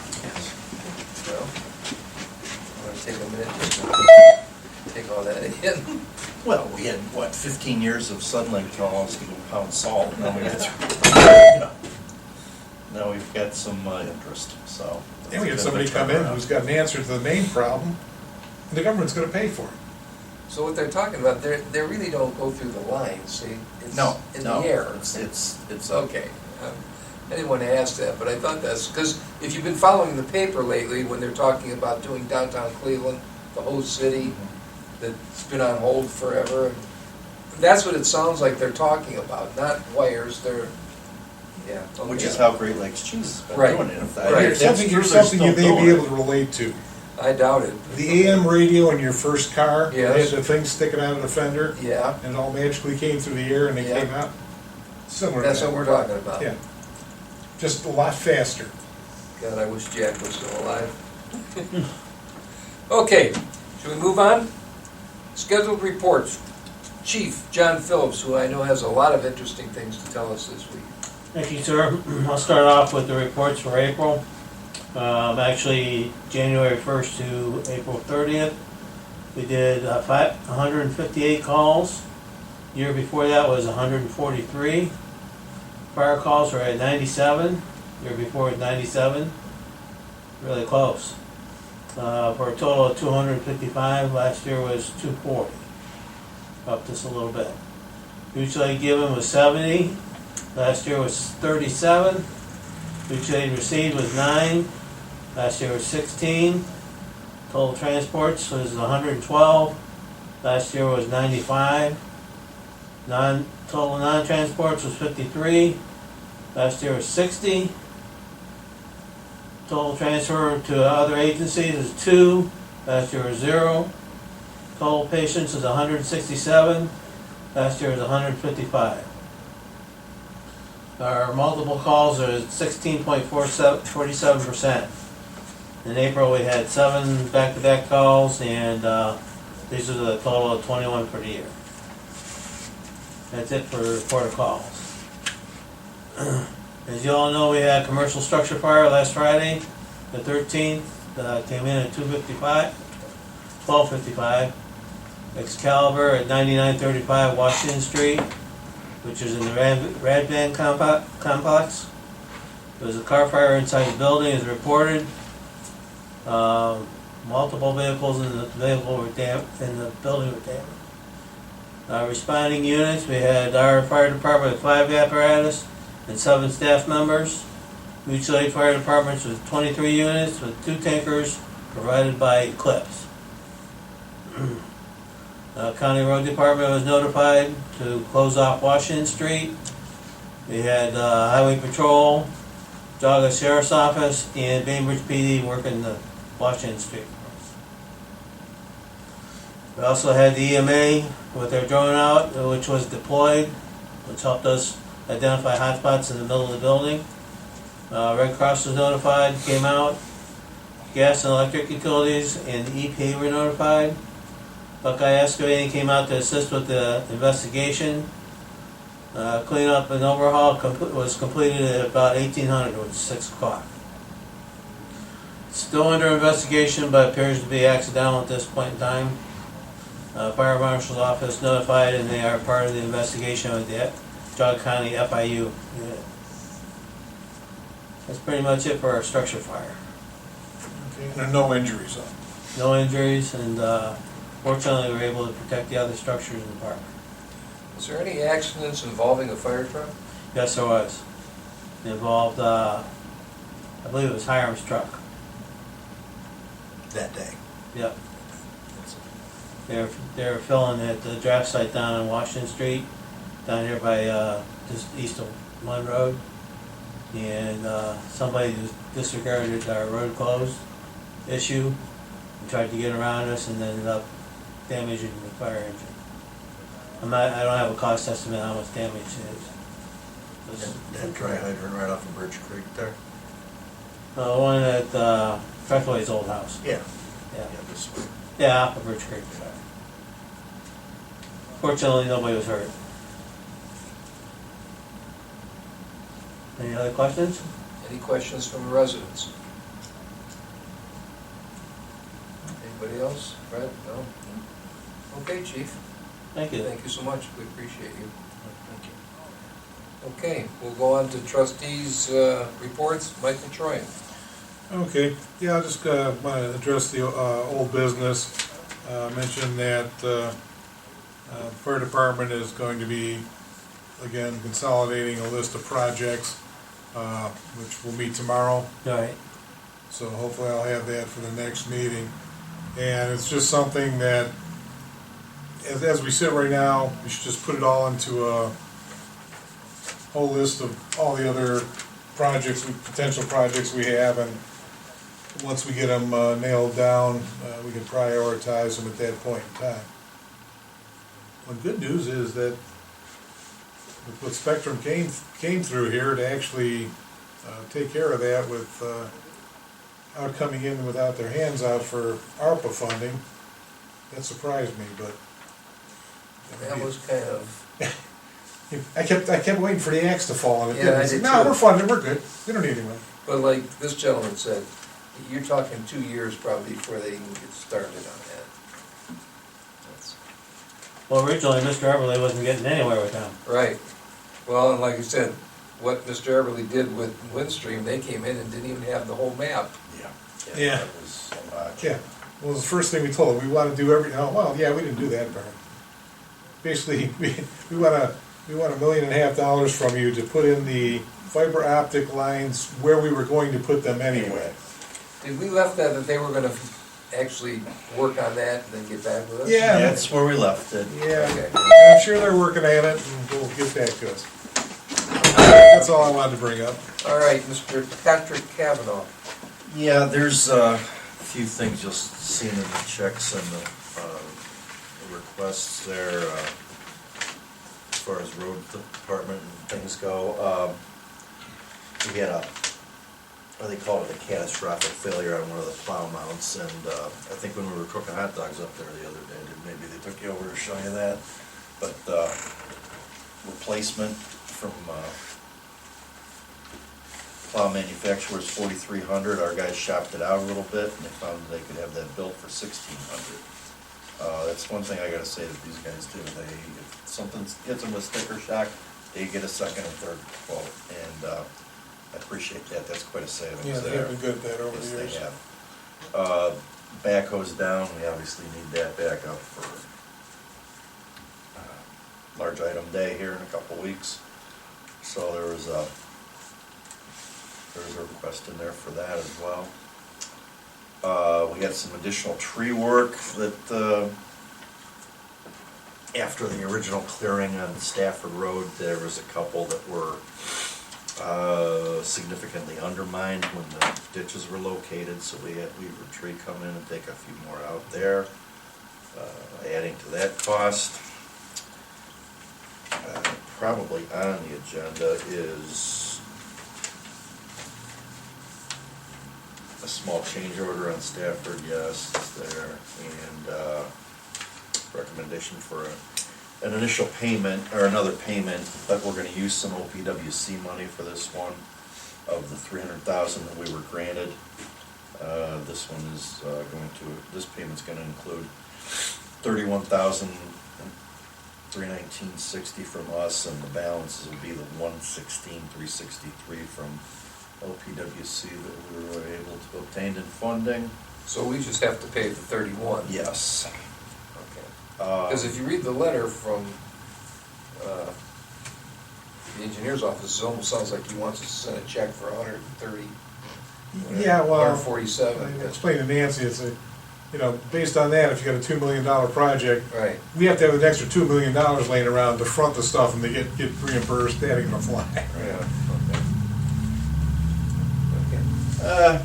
Well, I'm going to take a minute just to take all that in. Well, we had, 15 years of Sudlink telling us to go pound salt, now we got, now we've got some interest, so. And we had somebody come in who's got an answer to the main problem, and the government's gonna pay for it. So what they're talking about, they really don't go through the lines, see? It's No, in no, the air. it's Okay. I didn't want to ask that, but I thought that's, because if you've been following the paper lately, when they're talking about doing downtown Cleveland, the whole city, that's been on hold forever, that's what it sounds like they're talking about, not wires, they're, yeah. Which is okay. how Great Lakes Cheese has been Right. doing it. If Right. that- Here's that's something, true, here's they're something still you may doing be it. able to relate to. I doubt it. The AM radio in your first car, Yes. it had the thing sticking out of the fender, Yeah, and it all magically came through the air and they Yeah. came out. Similar to that's that. what we're talking about. Yeah. Just a lot faster. God, I wish Jack was still alive. Okay, should we move on? Scheduled reports. Chief John Phillips, who I know has a lot of interesting things to tell us this week. Thank you, sir. I'll start off with the reports for April. Actually, January 1st to April 30th, we did 158 calls. Year before that was 143. Fire calls were at 97. Year before was 97. Really close. For a total of 255. Last year was 240. Up just a little bit. Mutual aid given was 70. Last year was 37. Mutual aid received was 9. Last year was 16. Total transports was 112. Last year was 95. Total non-transports was 53. Last year was 60. Total transfer to other agencies is 2. Last year was 0. Total patients is 167. Last year was 155. Our multiple calls are 16.47%. In April, we had 7 back-to-back calls, and these are the total of 21 for the year. That's it for report of calls. As you all know, we had a commercial structure fire last Friday, the 13th. Came in at 12:55. Excalibur at 9935 Washington Street, which is in the Radvan complex. There was a car fire inside the building, as reported. Multiple vehicles in the building were damaged. Responding units, we had our fire department with 5 apparatus and 7 staff members. Mutual aid fire departments with 23 units with 2 tankers provided by Eclipse. County Road Department was notified to close off Washington Street. We had Highway Patrol, Geauga Sheriff's Office, and Bainbridge PD working the Washington Street. We also had the EMA with their drone out, which was deployed, which helped us identify hotspots in the middle of the building. Red Cross was notified, came out. Gas and electric utilities and the EPA were notified. Buckeye Excavating came out to assist with the investigation. Cleanup and overhaul was completed at about 1800, which is 6 o'clock. Still under investigation, but appears to be accidental at this point in time. Fire Marshal's Office notified, and they are part of the investigation with the Geauga County FIU unit. That's pretty much it for our structure fire. Okay, and there are no injuries, huh? No injuries, and fortunately we were able to protect the other structures in the park. Was there any accidents involving a fire truck? Yes, there was. It involved, I believe it was Hiram's truck. That day. Yep. They were filling at the draft site down on Washington Street, down here by just east of Lund Road. And somebody just disregarded our road closed issue and tried to get around us and ended up damaging the fire engine. I don't have a cost estimate how much damage it is. That dry hydrant right off of Birch Creek there? The one at Freckaway's old house. Yeah. Yeah. Yeah, this way. Yeah, off of Birch Creek. Fortunately, nobody was hurt. Any other questions? Any questions from the residents? Anybody else? Fred? No? Okay, Chief. Thank you. Thank you so much. We appreciate you. Thank you. Okay, we'll go on to trustees' reports. Michael Troyan. Okay, yeah, I just want to address the old business. Mention that fire department is going to be, again, consolidating a list of projects, which will meet tomorrow. All right. So hopefully I'll have that for the next meeting. And it's just something that, as we sit right now, we should just put it all into a whole list of all the other projects, potential projects we have, and once we get them nailed down, we can prioritize them at that point in time. The good news is that with what Spectrum came through here to actually take care of that without coming in without their hands out for ARPA funding, that surprised me, but That was kind of, I kept waiting for the axe to fall, and it Yeah, I didn't. did No, too. we're funded, we're good, we don't need anyone. but like this gentleman said, you're talking 2 years probably before they even get started on that. That's Well, originally, Mr. Everly wasn't getting anywhere with them. right. Well, and like I said, what Mr. Everly did with Windstream, they came in and didn't even have the whole map. Yeah. That was so much. Yeah, well, the first thing we told them, we want to do every, oh, well, yeah, we didn't do that, Bernard. Basically, we want $1.5 million from you to put in the fiber optic lines where we were going to put them anyway. Did we left that they were gonna actually work on that and then get back with us? Yeah. That's where we left it. Yeah, Okay. I'm sure they're working at it, and we'll get back to us. That's all I wanted to bring up. All right, Mr. Patrick Kavanaugh. Yeah, there's a few things you'll see in the checks and the requests there, as far as road department and things go. We had they call it a catastrophic failure on one of the plow mounts, and I think when we were cooking hot dogs up there the other day, maybe they took you over to show you that, but replacement from plow manufacturer's $4,300. Our guys shopped it out a little bit, and they found they could have that built for $1,600. That's one thing I gotta say that these guys do. If something hits them with sticker shock, they get a second and third quote, and I appreciate that. That's quite a savings Yeah, they there. have been good at that over Yes, the years. they have. Backhoe's down. We obviously need that back up for large item day here in a couple weeks. So there was a request in there for that as well. We got some additional tree work that after the original clearing on Stafford Road, there was a couple that were significantly undermined when the ditches were located, so we had Weaver Tree come in and take a few more out there, adding to that cost. Probably on the agenda is a small change order on Stafford, yes, it's there, and recommendation for an initial payment, or another payment, but we're gonna use some OPWC money for this one, of the $300,000 that we were granted. This one is this payment's gonna include $31,319.60 from us, and the balances will be the $116,363 from OPWC that we were able to obtain in funding. So we just have to pay the 31? Yes. Okay. Because if you read the letter from the engineer's office, it almost sounds like he wants us to send a check for 130. Yeah, well, 147. I explained to Nancy, it's a, based on that, if you got a $2 million project, Right. we have to have an extra $2 million laying around to front the stuff, and they get reimbursed, that ain't gonna fly. Yeah. Okay.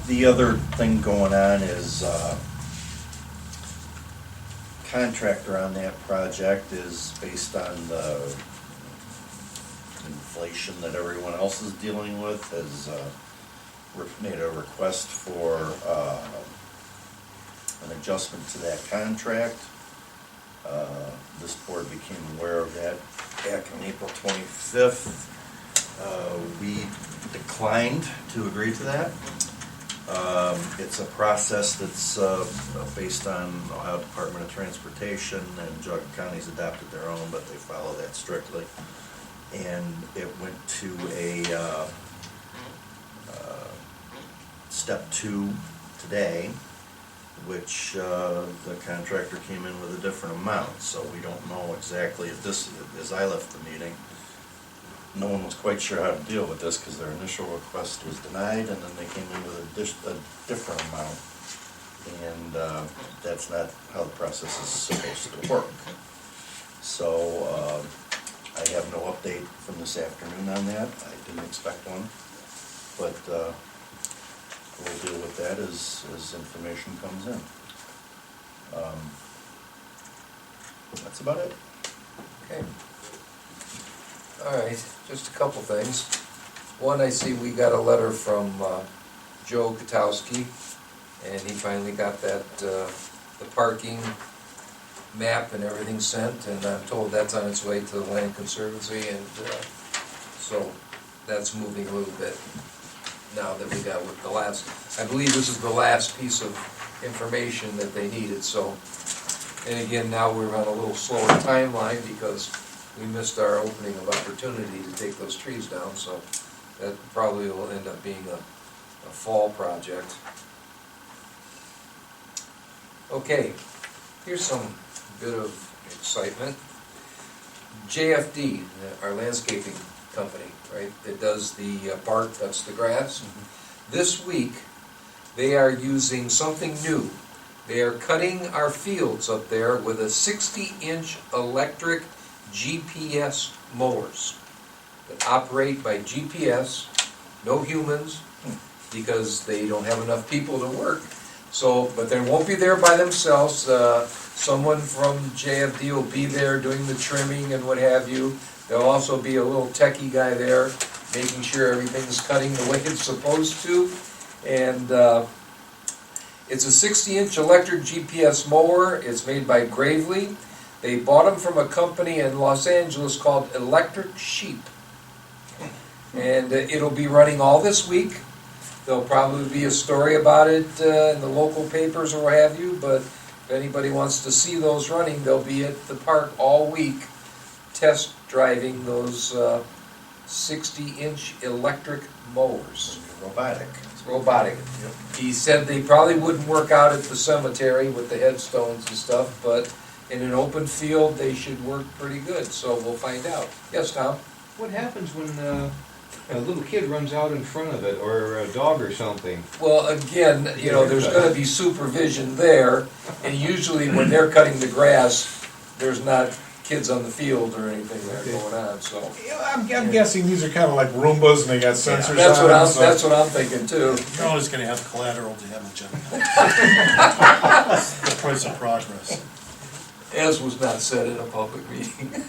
The other thing going on is contractor on that project is based on the inflation that everyone else is dealing with, has made a request for an adjustment to that contract. This board became aware of that back on April 25th. We declined to agree to that. It's a process that's based on Ohio Department of Transportation, and Jogga County's adopted their own, but they follow that strictly. And it went to a step 2 today, which the contractor came in with a different amount, so we don't know exactly if this, as I left the meeting, no one was quite sure how to deal with this, because their initial request was denied, and then they came in with a different amount, and that's not how the process is supposed to work. So I have no update from this afternoon on that. I didn't expect one, but we'll deal with that as information comes in. That's about it. Okay. All right, just a couple things. One, I see we got a letter from Joe Katowski, and he finally got that, the parking map and everything sent, and I'm told that's on its way to the Land Conservancy, and so that's moving a little bit now that we got with the last, I believe this is the last piece of information that they needed, so, and again, now we're on a little slower timeline because we missed our opening of opportunity to take those trees down, so That probably will end up being a fall project. Okay, here's some bit of excitement. JFD, our landscaping company, right, that does the bark, cuts the grass. This week, they are using something new. They are cutting our fields up there with a 60-inch electric GPS mowers that operate by GPS, no humans, because they don't have enough people to work. So, but they won't be there by themselves. Someone from JFD will be there doing the trimming and what have you. There'll also be a little techie guy there, making sure everything's cutting the way it's supposed to. And it's a 60-inch electric GPS mower. It's made by Gravely. They bought them from a company in Los Angeles called Electric Sheep. And it'll be running all this week. There'll probably be a story about it in the local papers or what have you, but if anybody wants to see those running, they'll be at the park all week test driving those 60-inch electric mowers. Robotic. It's robotic. He said they probably wouldn't work out at the cemetery with the headstones and stuff, but in an open field, they should work pretty good, so we'll find out. Yes, Tom? What happens when a little kid runs out in front of it, or a dog or something? Well, again, you know, there's gonna be supervision there, and usually when they're cutting the grass, there's not kids on the field or anything there going on, so. Yeah, I'm guessing these are kind of like Roombas and they got sensors on them. That's what I'm thinking too. You're always gonna have collateral damage on the price of progress. As was not said in a public meeting.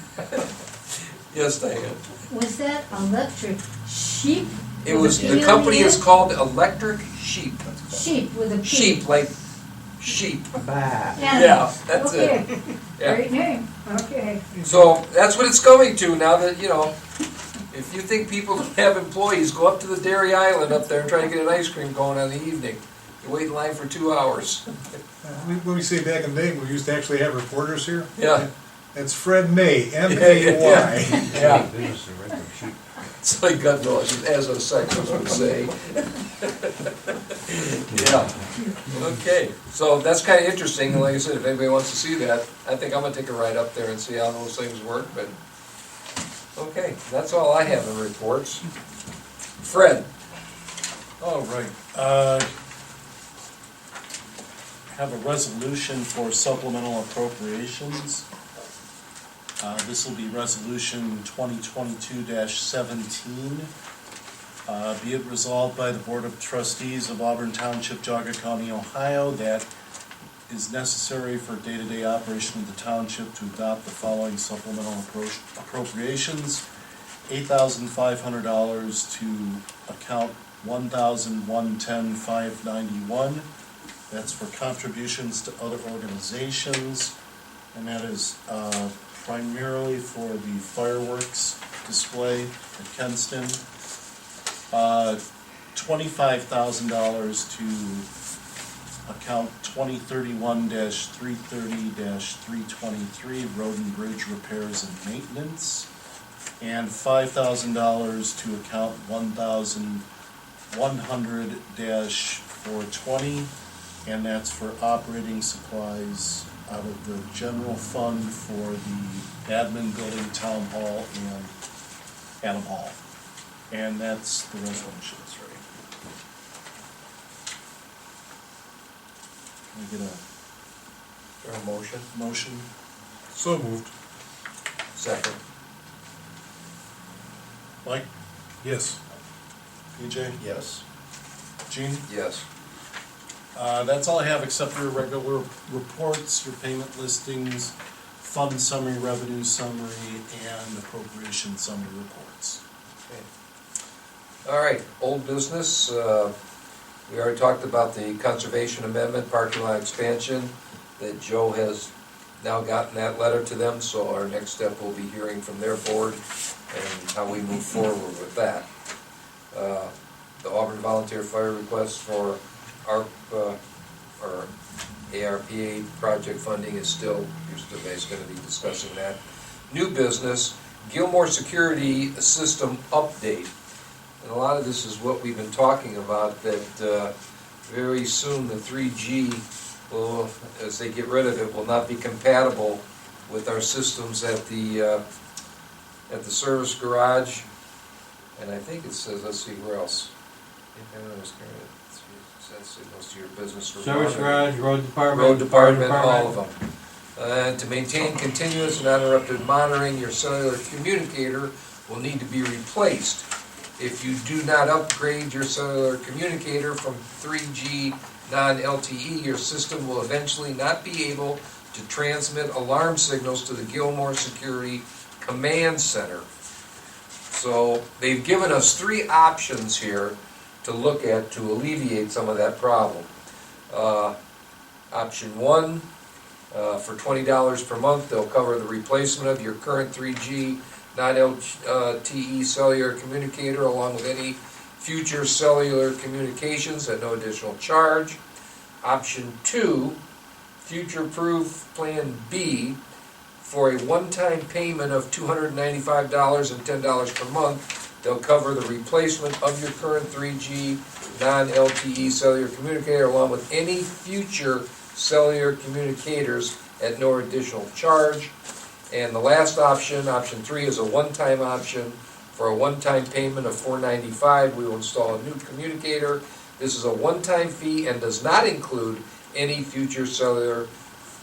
Yes, Diane? Was that electric sheep? It was, the company is called Electric Sheep. Sheep with a P. Sheep, like sheep. Bah. Yeah, that's Okay. it. Yeah. Great name, okay. So that's what it's going to now that, you know, if you think people don't have employees, go up to the Dairy Island up there and try to get an ice cream going in the evening. You wait in line for 2 hours. When we say back in the day, we used to actually have reporters here. Yeah. That's Fred May, M-A-Y. Yeah. It's like gun laws, as a sexist would say. Yeah. Okay, so that's kind of interesting, and like I said, if anybody wants to see that, I think I'm gonna take a ride up there and see how those things work, but, okay, that's all I have in reports. Fred? All right. Have a resolution for supplemental appropriations. This will be resolution 2022-17. Be it resolved by the Board of Trustees of Auburn Township, Geauga County, Ohio, that is necessary for day-to-day operation of the township to adopt the following supplemental appropriations. $8,500 to account 1,110,591. That's for contributions to other organizations, and that is primarily for the fireworks display at Kenston. $25,000 to account 2031-330-323, road and bridge repairs and maintenance, and $5,000 to account 1,100-420, and that's for operating supplies out of the general fund for the admin building, town hall, and Adam Hall. And that's the resolution, that's right. Can we get A motion? a motion? So moved. Second. Mike? Yes. PJ? Yes. Gene? Yes. That's all I have except your regular reports, your payment listings, fund summary, revenue summary, and appropriation summary reports. All right, old business. We already talked about the conservation amendment, parking lot expansion, that Joe has now gotten that letter to them, so our next step will be hearing from their board and how we move forward with that. The Auburn Volunteer Fire request for ARP, or ARPA project funding is still, you're still basically going to be discussing that. New business, Gilmore Security System update. And a lot of this is what we've been talking about, that very soon the 3G will, as they get rid of it, will not be compatible with our systems at the service garage. And I think it says, let's see, where else? Signals to your business. or Service monitoring. garage, road department. Road department, fire all of them. And to maintain continuous and uninterrupted monitoring, your cellular communicator will need to be replaced. If you do not upgrade your cellular communicator from 3G non-LTE, your system will eventually not be able to transmit alarm signals to the Gilmore Security Command Center. So they've given us 3 options here to look at to alleviate some of that problem. Option 1, for $20 per month, they'll cover the replacement of your current 3G non-LTE cellular communicator along with any future cellular communications at no additional charge. Option 2, future-proof Plan B, for a one-time payment of $295 and $10 per month, they'll cover the replacement of your current 3G non-LTE cellular communicator along with any future cellular communicators at no additional charge. And the last option, option 3, is a one-time option. For a one-time payment of $495, we will install a new communicator. This is a one-time fee and does not include any future cellular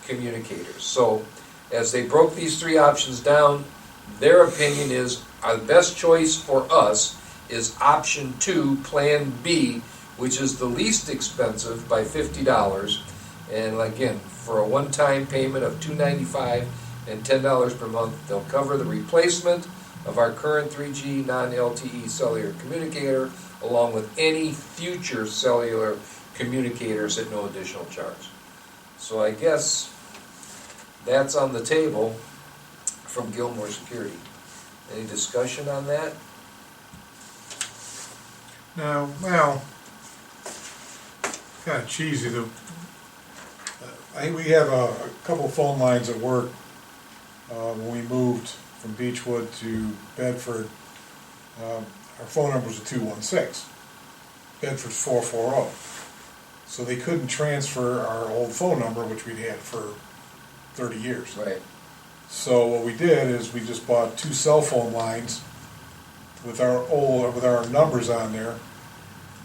communicators. So, as they broke these 3 options down, their opinion is our best choice for us is option 2, Plan B, which is the least expensive by $50. And again, for a one-time payment of $295 and $10 per month, they'll cover the replacement of our current 3G non-LTE cellular communicator along with any future cellular communicators at no additional charge. So I guess that's on the table from Gilmore Security. Any discussion on that? No, well, kind of cheesy. We have a couple phone lines at work. When we moved from Beechwood to Bedford, our phone number was a 216. Bedford's 440. So they couldn't transfer our old phone number, which we'd had for 30 years. Right. So what we did is we just bought 2 cell phone lines with our numbers on there,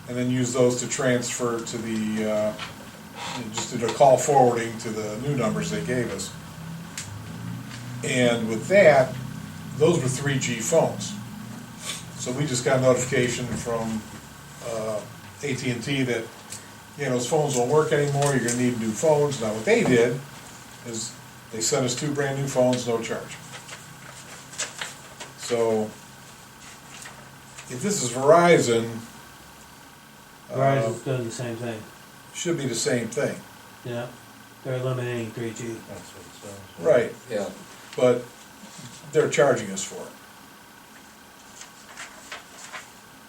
and then used those to transfer to the just did a call forwarding to the new numbers they gave us. And with that, those were 3G phones. So we just got a notification from AT&T that, those phones won't work anymore, you're going to need new phones. Now what they did is they sent us 2 brand new phones, no charge. So if this is Verizon, Verizon's doing the same thing. should be the same thing. Yeah, they're eliminating 3G. That's what it says. Right, Yeah. but they're charging us for it.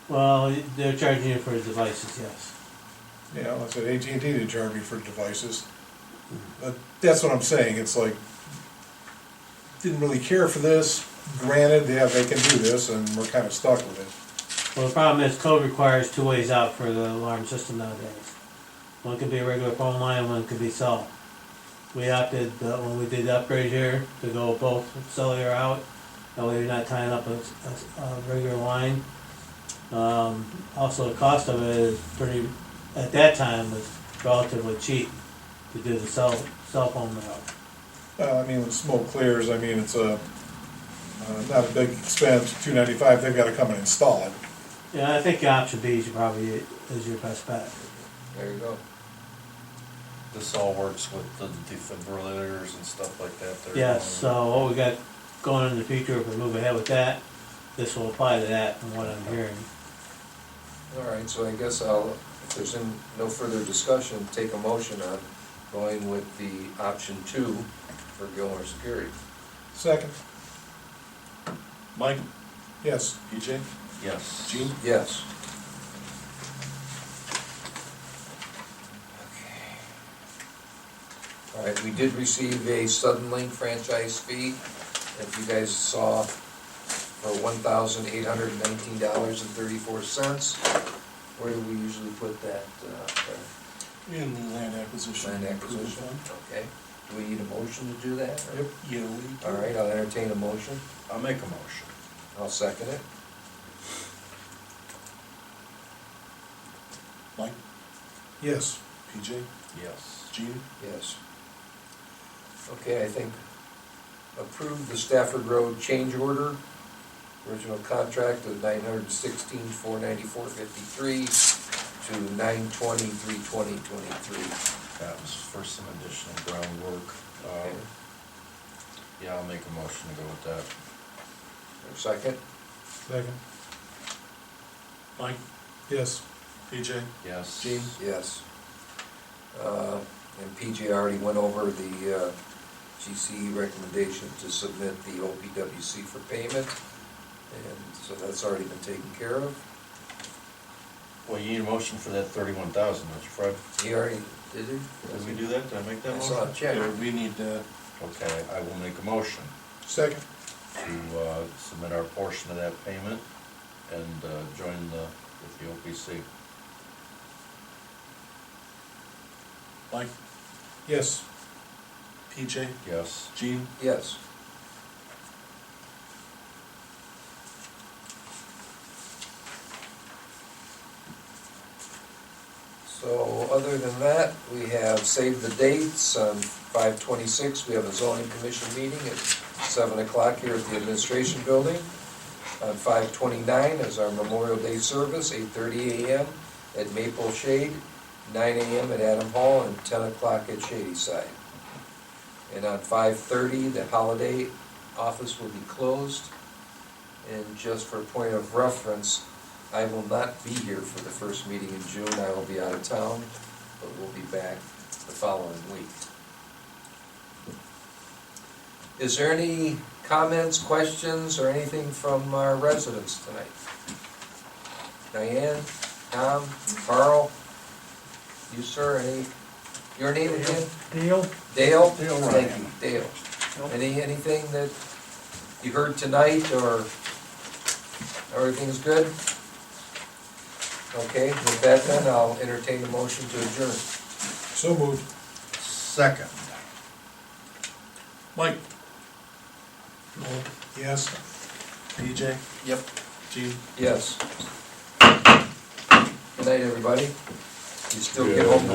Well, they're charging you for the devices, yes. I said AT&T didn't charge me for devices. But that's what I'm saying, it's like, didn't really care for this. Granted, yeah, they can do this, and we're kind of stuck with it. Well, the problem is code requires 2 ways out for the alarm system nowadays. One could be a regular phone line, one could be cell. We opted, when we did the upgrade here, to go both cellular out. That way you're not tying up a regular line. Also, the cost of it is at that time, was relatively cheap to do the cell phone route. When smoke clears, it's not a big expense, $295, they've got to come and install it. Yeah, I think option B is your best bet. There you go. This all works with the defibrillators and stuff like that. There. Yes, so what we got going in the future, if we move ahead with that, this will apply to that from what I'm hearing. All right, so I guess if there's no further discussion, take a motion on going with the option 2 for Gilmore Security. Second, Mike, yes. EJ, Yes. Gene? Yes. All right, we did receive a Suddenlink franchise fee. If you guys saw for $1,819.34. Where do we usually put that? In the land acquisition. Land acquisition, okay. Do we need a motion to do that? or- Yep, yeah, we. All right, I'll entertain a motion. I'll make a motion. I'll second it. Mike, Yes. PJ, Yes. Gene, Yes. Okay, I think approve the Stafford Road change order, original contract of $916,494.53 to $920,320.23. That was for some additional groundwork. Okay. Yeah, I'll make a motion to go with that. Second? Second. Mike, Yes. PJ, Yes. Gene. Yes. And PJ already went over the GC recommendation to submit the OPWC for payment, and so that's already been taken care of. Well, you need a motion for that 31,000, don't you, Fred? He already, did he? Did we do that? Did I make that I motion? saw a check. Yeah, we need that. Okay, I will make a motion Second. to submit our portion of that payment and join with the OPC. Mike, Yes. PJ, Yes. Gene, Yes. So, other than that, we have saved the dates. On 5/26, we have a zoning commission meeting at 7 o'clock here at the administration building. On 5/29 is our Memorial Day service, 8:30 a.m. at Maple Shade, 9 a.m. at Adam Hall, and 10 o'clock at Shadyside. And on 5/30, the holiday office will be closed. And just for point of reference, I will not be here for the first meeting in June. I will be out of town, but we'll be back the following week. Is there any comments, questions, or anything from our residents tonight? Diane, Tom, Carl, you sir, your name again? Deal? Dale? Dale Thank Ryan. you, Dale. Anything that you heard tonight, or everything's good? Okay, with that then, I'll entertain a motion to adjourn. So moved. Second. Mike, Yes. PJ, Yep. Gene. Yes. Good night, everybody. You still get home to